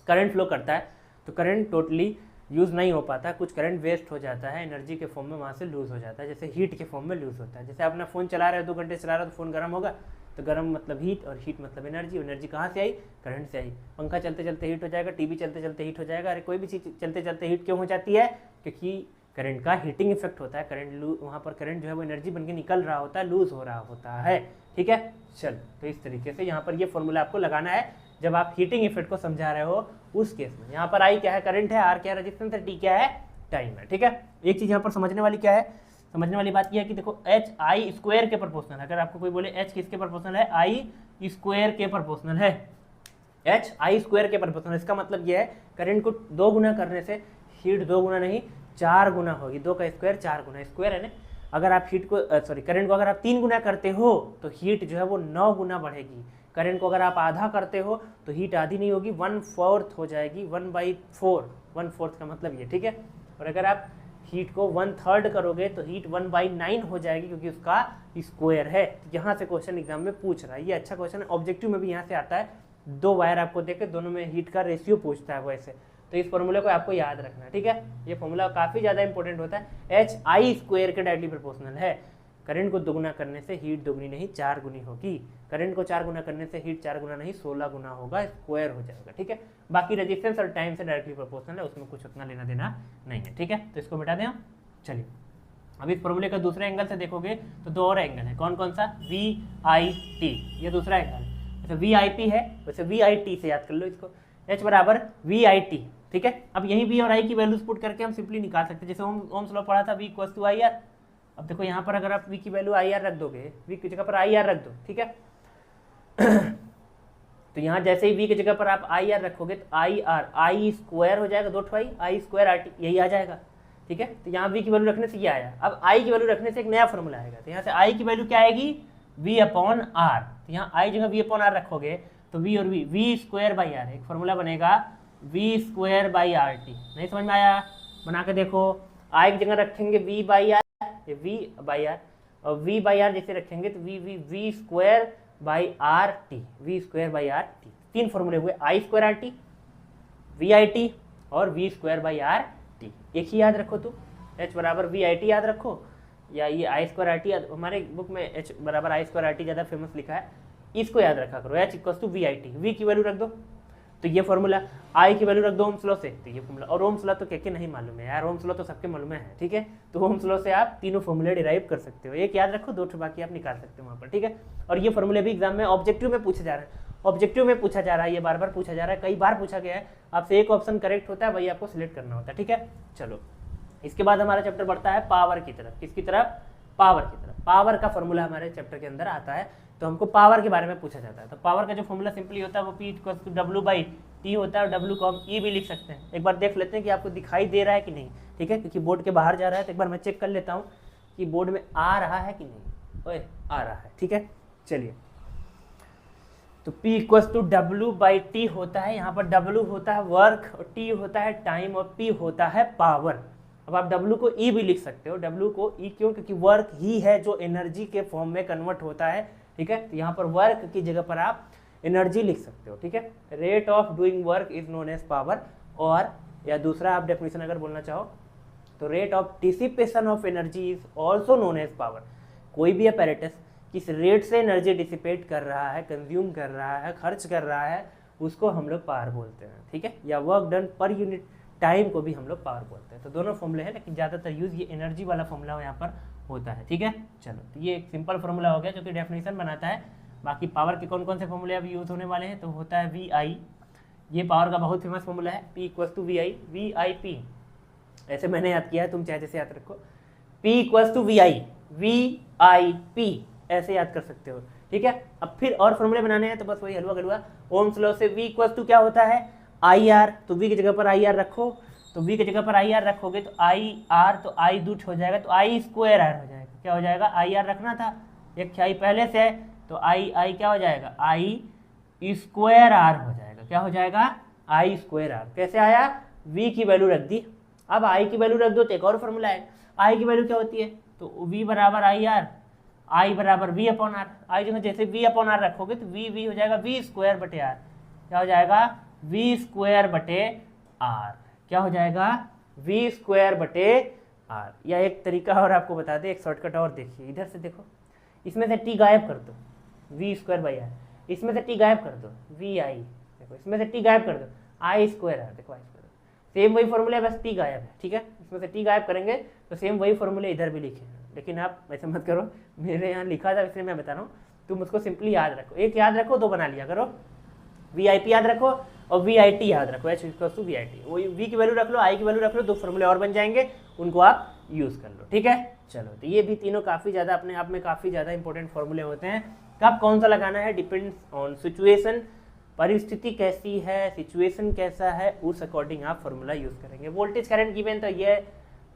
करंट फ्लो करता है, तो करंट टोटली यूज़ नहीं हो पाता, कुछ करंट वेस्ट हो जाता है, एनर्जी के फॉर्म में वहाँ से लूज़ हो जाता है, जैसे हीट के फॉर्म में लूज़ होता है। जैसे आप अपना फ़ोन चला रहे हो, 2 घंटे चला रहे हो तो फ़ोन गर्म होगा, तो गर्म मतलब हीट, और हीट मतलब एनर्जी। एनर्जी कहाँ से आई, करंट से आई। पंखा चलते चलते हीट हो जाएगा, टीवी चलते चलते हीट हो जाएगा। अरे कोई भी चीज़ चलते चलते हीट क्यों हो जाती है, क्योंकि करंट का हीटिंग इफेक्ट होता है, करंट वहाँ पर करंट जो है वो एनर्जी बन के निकल रहा होता है, लूज़ हो रहा होता है, ठीक है। चल तो इस तरीके से यहाँ पर ये फॉर्मूला आपको लगाना है जब आप हीटिंग इफेक्ट को समझा रहे हो उस केस में। यहाँ पर आई क्या है, करंट है, आर क्या है, रेजिस्टेंस है, टी क्या है, टाइम है, ठीक है। एक चीज़ यहाँ पर समझने वाली क्या है, समझने वाली बात यह है कि देखो एच आई स्क्वायर के प्रोपोर्शनल है। अगर आपको कोई बोले एच किसके प्रोपोर्शनल है, आई स्क्वायर के प्रोपोर्शनल है, एच आई स्क्वायर के प्रोपोर्शनल। इसका मतलब यह है करंट को 2 गुना करने से हीट 2 गुना नहीं 4 गुना होगी। 2 का स्क्वायर 4 गुना, स्क्वायर है ना। अगर आप हीट को करंट को अगर आप 3 गुना करते हो तो हीट जो है वो 9 गुना बढ़ेगी। करंट को अगर आप आधा करते हो तो हीट आधी नहीं होगी, 1/4 हो जाएगी, 1/4, 1/4 का मतलब ये, ठीक है। और अगर आप हीट को 1/3 करोगे तो हीट 1/9 हो जाएगी, क्योंकि उसका स्क्वायर है। यहाँ से क्वेश्चन एग्जाम में पूछ रहा है, ये अच्छा क्वेश्चन है। ऑब्जेक्टिव में भी यहाँ से आता है, 2 वायर आपको देके दोनों में हीट का रेशियो पूछता है वैसे। तो इस फॉर्मूले को आपको याद रखना है, ठीक है। ये फॉर्मूला काफ़ी ज़्यादा इंपॉर्टेंट होता है, एच आई स्क्वायर के डायरेक्टली प्रोपोर्शनल है। करंट को 2 गुना करने से हीट 2 गुनी नहीं 4 गुनी होगी। करंट को 4 गुना करने से हीट 4 गुना नहीं 16 गुना होगा, स्क्वायर हो जाएगा, ठीक है। बाकी रेजिस्टेंस और टाइम से डायरेक्टली प्रोपोर्शनल है, उसमें कुछ उतना लेना देना नहीं है, ठीक है। तो इसको मिटा दें हम। चलिए अब इस फॉर्मूले का दूसरे एंगल से देखोगे तो 2 और एंगल है। कौन कौन सा, वी आई टी, ये दूसरा एंगल है। जैसे वी आई पी है वैसे वी आई टी से याद कर लो इसको, एच बराबर वी आई टी, ठीक है। अब यही वी और आई की वैल्यूज पुट करके हम सिंपली निकाल सकते हैं। जैसे ओम्स लॉ पढ़ा था, V equals to I R. अब देखो यहाँ पर अगर आप वी की वैल्यू आई आर रख दोगे, वी की जगह पर आई आर रख दो, ठीक है। तो यहाँ जैसे ही वी की जगह पर आप आई आर रखोगे तो आई आर, आई स्क्वायर हो जाएगा, 2 आई स्क्वायर आर टी, यही आ जाएगा, ठीक है। तो यहाँ वी की वैल्यू रखने से ये आया। अब आई की वैल्यू रखने से एक नया फॉर्मूला आएगा। तो यहाँ से आई की वैल्यू क्या आएगी, वी अपॉन आर। तो यहाँ आई जगह वी अपॉन आर रखोगे तो वी और वी स्क्वायर बाई आर, एक फॉर्मूला बनेगा V square by R T. नहीं समझ में आया, बना के देखो। आई की जगह रखेंगे V by R, V by R, और वी बाई आर जैसे रखेंगे तो V square by R T, V square by R T. 3 फॉर्मूले हुए, I square R T, V I T और V square by R T. एक ही याद रखो तो एच बराबर वी आई टी याद रखो, या ये आई स्क्वायर आर टी, हमारे बुक में एच बराबर आई स्क्वायर आर टी ज़्यादा फेमस लिखा है, इसको याद रखा करो। H equals to V I T, V की वैल्यू रख दो तो ये फॉर्मूला, आई की वैल्यू रख दो ओम्स लॉ से तो ये फॉर्मूला। और ओम्स लॉ तो क्या नहीं मालूम है यार, ओम्स लॉ तो सबके मालूम है, ठीक है। तो ओम्स लॉ से आप तीनों फॉर्मूले डिराइव कर सकते हो, एक याद रखो, 2 बाकी आप निकाल सकते हो वहाँ पर, ठीक है। और ये फॉर्मूले भी एग्जाम में ऑब्जेक्टिव में पूछा जा रहा है, ऑब्जेक्टिव में पूछा जा रहा है, ये बार बार पूछा जा रहा है, कई बार पूछा गया है। आपसे एक ऑप्शन करेक्ट होता है, वही आपको सिलेक्ट करना होता है, ठीक है। चलो इसके बाद हमारा चैप्टर बढ़ता है पावर की तरफ। किसकी तरफ, पावर की तरफ। पावर का फॉर्मूला हमारे चैप्टर के अंदर आता है, तो हमको पावर के बारे में पूछा जाता है। तो पावर का जो फॉर्मूला सिंपली होता है वो P equals to W by T होता है, और W को हम E भी लिख सकते हैं। एक बार देख लेते हैं कि आपको दिखाई दे रहा है कि नहीं, ठीक है, क्योंकि बोर्ड के बाहर जा रहा है। तो एक बार मैं चेक कर लेता हूँ कि बोर्ड में आ रहा है कि नहीं। ओए आ रहा है, ठीक है। चलिए तो P equals to W by T होता है, यहाँ पर W होता है वर्क और T होता है टाइम और P होता है पावर। अब आप W को E भी लिख सकते हो, W को E क्यों, क्योंकि वर्क ही है जो एनर्जी के फॉर्म में कन्वर्ट होता है, ठीक है। तो यहाँ पर वर्क की जगह पर आप एनर्जी लिख सकते हो, ठीक है। Rate of doing work is known as power, और या दूसरा आप डेफिनेशन अगर बोलना चाहो तो rate of dissipation of energy is also known as power. कोई भी अपैरेटस किस रेट से एनर्जी डिसिपेट कर रहा है, कंज्यूम कर रहा है, खर्च कर रहा है, उसको हम लोग पावर बोलते हैं, ठीक है। या work done per unit time को भी हम लोग पावर बोलते हैं। तो दोनों फॉर्मूले हैं, लेकिन ज़्यादातर यूज़ ये एनर्जी वाला फॉर्मूला यहाँ पर होता है, ठीक है। चलो, तो ये एक सिंपल फॉर्मूला हो गया जो कि डेफिनेशन बनाता है। बाकी पावर के कौन कौन से फॉर्मूले अब यूज़ होने वाले हैं, तो होता है VI, ये पावर का बहुत फेमस फॉर्मूला है, P equals to VI, VIP ऐसे मैंने याद किया है, तुम चाहे जैसे याद रखो, P equals to VI, VIP ऐसे याद कर सकते हो, ठीक है। अब फिर और फॉर्मूले बनाने हैं तो बस वही हलवा गलवा। ओम्स लॉ से V इक्वल्स टू क्या होता है, IR, तो V की जगह पर IR रखो, तो V की जगह पर IR रखोगे तो IR, तो I दूठ हो जाएगा, तो I स्क्वायर R हो जाएगा। क्या हो जाएगा, IR रखना था, एक I पहले से है, तो I क्या हो जाएगा, I स्क्वायर R हो जाएगा। क्या हो जाएगा, I स्क्वायर R। कैसे आया, V की वैल्यू रख दी, अब I की वैल्यू रख दो तो एक और फॉर्मूला है। I की वैल्यू क्या होती है, तो V बराबर IR, I बराबर V अपॉन R। I जो है जैसे V अपॉन R रखोगे तो V हो जाएगा V स्क्वायर बटे R। क्या हो जाएगा, V स्क्वायर बटे R। क्या हो जाएगा, V स्क्वायर बटे R। या एक तरीका और आपको बता दें, एक शॉर्टकट और देखिए, इधर से देखो, इसमें से T गायब कर दो, V स्क्वायर बाई R, इसमें से T गायब कर दो, VI, देखो इसमें से T गायब कर दो, I स्क्वायर R, देखो I स्क्वायर, सेम वही फॉर्मूला है, बस T गायब है, ठीक है। इसमें से T गायब करेंगे तो सेम वही फॉर्मूले इधर भी लिखे हैं, लेकिन आप ऐसे मत करो, मेरे यहाँ लिखा था इसलिए मैं बता रहा हूँ, तुम उसको सिंपली याद रखो, एक याद रखो, दो बना लिया करो, VIP याद रखो और VIT याद रखो, H इक्वल्स टू VIT, वो V की वैल्यू रख लो, I की वैल्यू रख लो, दो फॉर्मूले और बन जाएंगे, उनको आप यूज़ कर लो, ठीक है। चलो, तो ये भी तीनों काफ़ी ज़्यादा अपने आप में काफ़ी ज़्यादा इंपॉर्टेंट फॉर्मूले होते हैं। कब कौन सा लगाना है, डिपेंड्स ऑन सिचुएशन, परिस्थिति कैसी है, सिचुएशन कैसा है, उस अकॉर्डिंग आप फॉर्मूला यूज़ करेंगे। वोल्टेज करंट गिवन तो ये,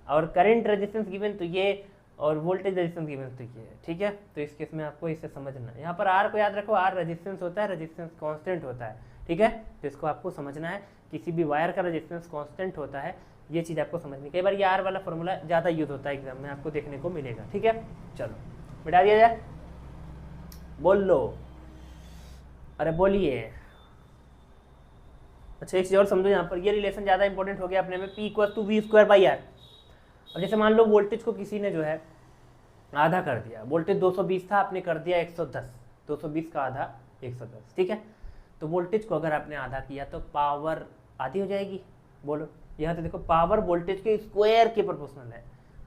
और करंट रेजिस्टेंस गिवन तो ये, और वोल्टेज रेजिस्टेंस गिवन तो ये है, ठीक है। तो इस केस में आपको इसे समझना है। यहाँ पर R को याद रखो, R रेजिस्टेंस होता है, रेजिस्टेंस कांस्टेंट होता है, ठीक है। तो इसको आपको समझना है, किसी भी वायर का रेजिस्टेंस कांस्टेंट होता है, ये चीज़ आपको समझनी। कई बार ये R वाला फॉर्मूला ज़्यादा यूज होता है एग्जाम में, आपको देखने को मिलेगा, ठीक है। चलो बिठा दिया जाए, बोल लो, अरे बोलिए। अच्छा, एक चीज़ और समझो, यहाँ पर ये रिलेशन ज़्यादा इंपॉर्टेंट हो गया अपने में, P equal to V square by R। अब जैसे मान लो वोल्टेज को किसी ने जो है आधा कर दिया, वोल्टेज 220 था, आपने कर दिया 110, 220 का आधा 110, ठीक है। तो वोल्टेज को अगर आपने आधा किया तो पावर आधी हो जाएगी, बोलो। यहाँ तो देखो, पावर वोल्टेज के स्क्वायर के प्रोपोर्शनल है।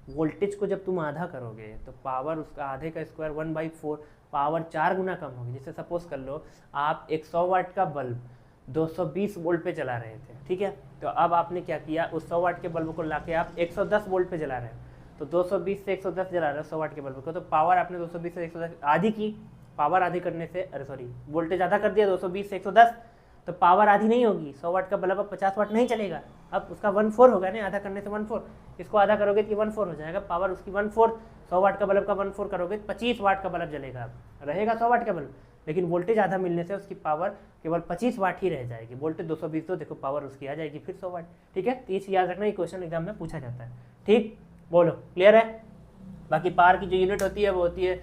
वोल्टेज को जब तुम आधा करोगे तो पावर उसका आधे का स्क्वायर 1/4, पावर 4 गुना कम होगी। जैसे सपोज कर लो आप 100 वाट का बल्ब 220 वोल्ट पे चला रहे थे, ठीक है। तो अब आपने क्या किया, उस 100 वाट के बल्ब को लाके आप 110 वोल्ट पे जला रहे हो, तो 220 से 110 जला रहे हो 100 वाट के बल्ब को, तो पावर आपने 220 से 110 आधी की। पावर आधी करने से, अरे सॉरी, वोल्टेज आधा कर दिया 220 से 110, तो पावर आधी नहीं होगी, 100 वाट का बल्ब अब 50 वाट नहीं चलेगा, अब उसका 1/4 होगा ना, आधा करने से 1/4, इसको आधा करोगे तो 1/4 हो जाएगा, पावर उसकी 1/4, 100 वाट का बल्ब का 1/4 करोगे तो 25 वाट का बल्ब जलेगा, अब रहेगा 100 वाट का बल्ब, लेकिन वोल्टेज आधा मिलने से उसकी पावर केवल 25 वाट ही रह जाएगी। वोल्टेज 220 तो देखो पावर उसकी आ जाएगी फिर 100 वाट, ठीक है। तो ये चीज़ याद रखना, ये क्वेश्चन एग्जाम में पूछा जाता है, ठीक, बोलो क्लियर है। बाकी पावर की जो यूनिट होती है वो होती है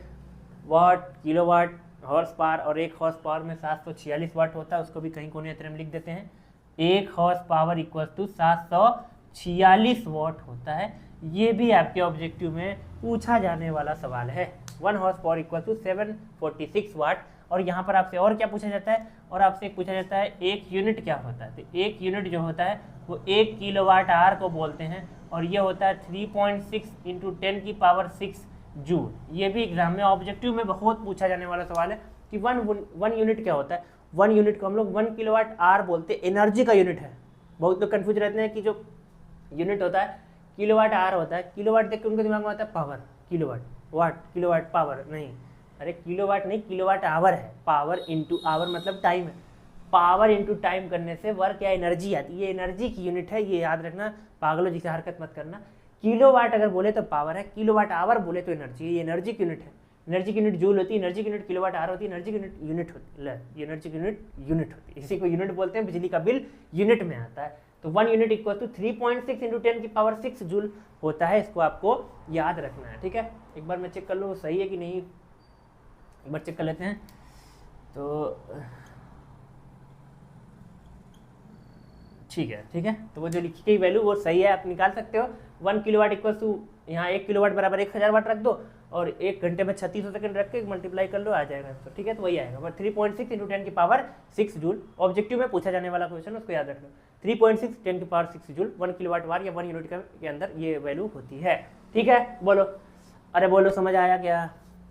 वाट, किलोवाट, हॉर्स पावर, और एक हॉर्स पावर में 746 वाट होता है, उसको भी कहीं कोने में लिख देते हैं, एक हॉर्स पावर इक्वल टू 746 वाट होता है। ये भी आपके ऑब्जेक्टिव में पूछा जाने वाला सवाल है। 1 हॉर्स पावर इक्वल टू 746 वाट। और यहाँ पर आपसे और क्या पूछा जाता है, और आपसे पूछा जाता है एक यूनिट क्या होता है। तो एक यूनिट जो होता है वो 1 किलोवाट आवर को बोलते हैं, और ये होता है 3.6 × 10⁶ जूल। ये भी एग्जाम में ऑब्जेक्टिव में बहुत पूछा जाने वाला सवाल है कि वन यूनिट क्या होता है। 1 यूनिट को हम लोग 1 किलोवाट आवर बोलते हैं, एनर्जी का यूनिट है। बहुत लोग कंफ्यूज रहते हैं कि जो यूनिट होता है किलोवाट आवर होता है, किलोवाट देख के उनके दिमाग में आता है पावर, किलोवाट, वाट, किलोवाट, पावर, नहीं, अरे किलोवाट नहीं, किलोवाट आवर है, पावर इंटू आवर मतलब टाइम है, पावर इंटू टाइम करने से वर्क या एनर्जी आती है, ये एनर्जी की यूनिट है, ये याद रखना, पागलों जैसे हरकत मत करना। किलोवाट अगर बोले तो पावर है, किलोवाट आवर बोले तो एनर्जी, ये एनर्जी की यूनिट है। एनर्जी की यूनिट जूल होती है, एनर्जी की यूनिट किलोवाट आवर होती है, एनर्जी की यूनिट होती है, एनर्जी की यूनिट होती है, इसी को यूनिट बोलते हैं, बिजली का बिल यूनिट में आता है। तो 1 यूनिट इक्वल टू 3.6 × 10⁶ जूल होता है, इसको आपको याद रखना है, ठीक है। एक बार मैं चेक कर लूँ सही है कि नहीं, एक बार चेक कर लेते हैं। तो ठीक है, तो वो जो लिखी गई वैल्यू वो सही है, आप निकाल सकते हो। 1 किलोवाट इक्वल टू, यहाँ 1 किलोवाट बराबर 1000 वाट रख दो, और 1 घंटे में 3600 सेकंड रख के मल्टीप्लाई कर लो, आ जाएगा तो ठीक है। तो वही आएगा, बट 3.6 × 10 की पावर 6 जूल ऑब्जेक्टिव में पूछा जाने वाला क्वेश्चन, उसको याद रखना। 3.6 10 की पावर 6 जूल 1 किलोवाट वाट या 1 यूनिट के अंदर ये वैल्यू होती है। ठीक है, बोलो, अरे बोलो, समझ आया क्या?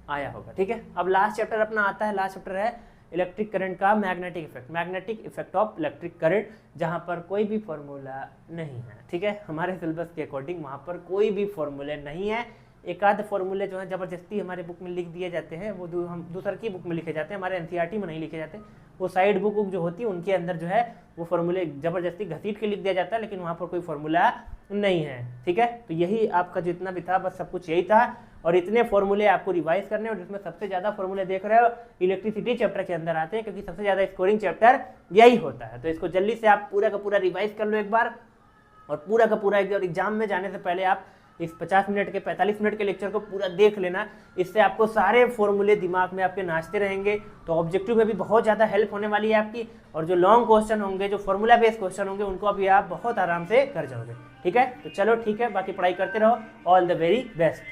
आया होगा। ठीक है, अब लास्ट चैप्टर अपना आता है, लास्ट चैप्टर है इलेक्ट्रिक करंट का magnetic effect, magnetic effect of electric current, जहां पर कोई भी फॉर्मूला नहीं है। ठीक है, हमारे सिलेबस के अकॉर्डिंग वहां पर कोई भी फॉर्मूले नहीं है। एक आध फॉर्मूले जो है जबरदस्ती हमारे बुक में लिख दिए जाते हैं, वो हम दूसर की बुक में लिखे जाते हैं, हमारे एनसीईआरटी में नहीं लिखे जाते। वो साइड बुक जो होती है उनके अंदर जो है वो फॉर्मूले जबरदस्ती घसीट के लिख दिया जाता है, लेकिन वहाँ पर कोई फॉर्मूला नहीं है। ठीक है, तो यही आपका जितना भी था बस सब कुछ यही था, और इतने फॉर्मूले आपको रिवाइज करने, और जिसमें सबसे ज़्यादा फॉर्मूले देख रहे हो इलेक्ट्रिसिटी चैप्टर के अंदर आते हैं, क्योंकि सबसे ज़्यादा स्कोरिंग चैप्टर यही होता है। तो इसको जल्दी से आप पूरा का पूरा रिवाइज कर लो एक बार, और पूरा का पूरा एग्जाम में जाने से पहले आप इस 50 मिनट के 45 मिनट के लेक्चर को पूरा देख लेना। इससे आपको सारे फॉर्मूले दिमाग में आपके नाचते रहेंगे, तो ऑब्जेक्टिव में भी बहुत ज़्यादा हेल्प होने वाली है आपकी, और जो लॉन्ग क्वेश्चन होंगे, जो फॉर्मूला बेस्ड क्वेश्चन होंगे, उनको अभी आप बहुत आराम से कर जाओगे। ठीक है, तो चलो ठीक है, बाकी पढ़ाई करते रहो। All the very best.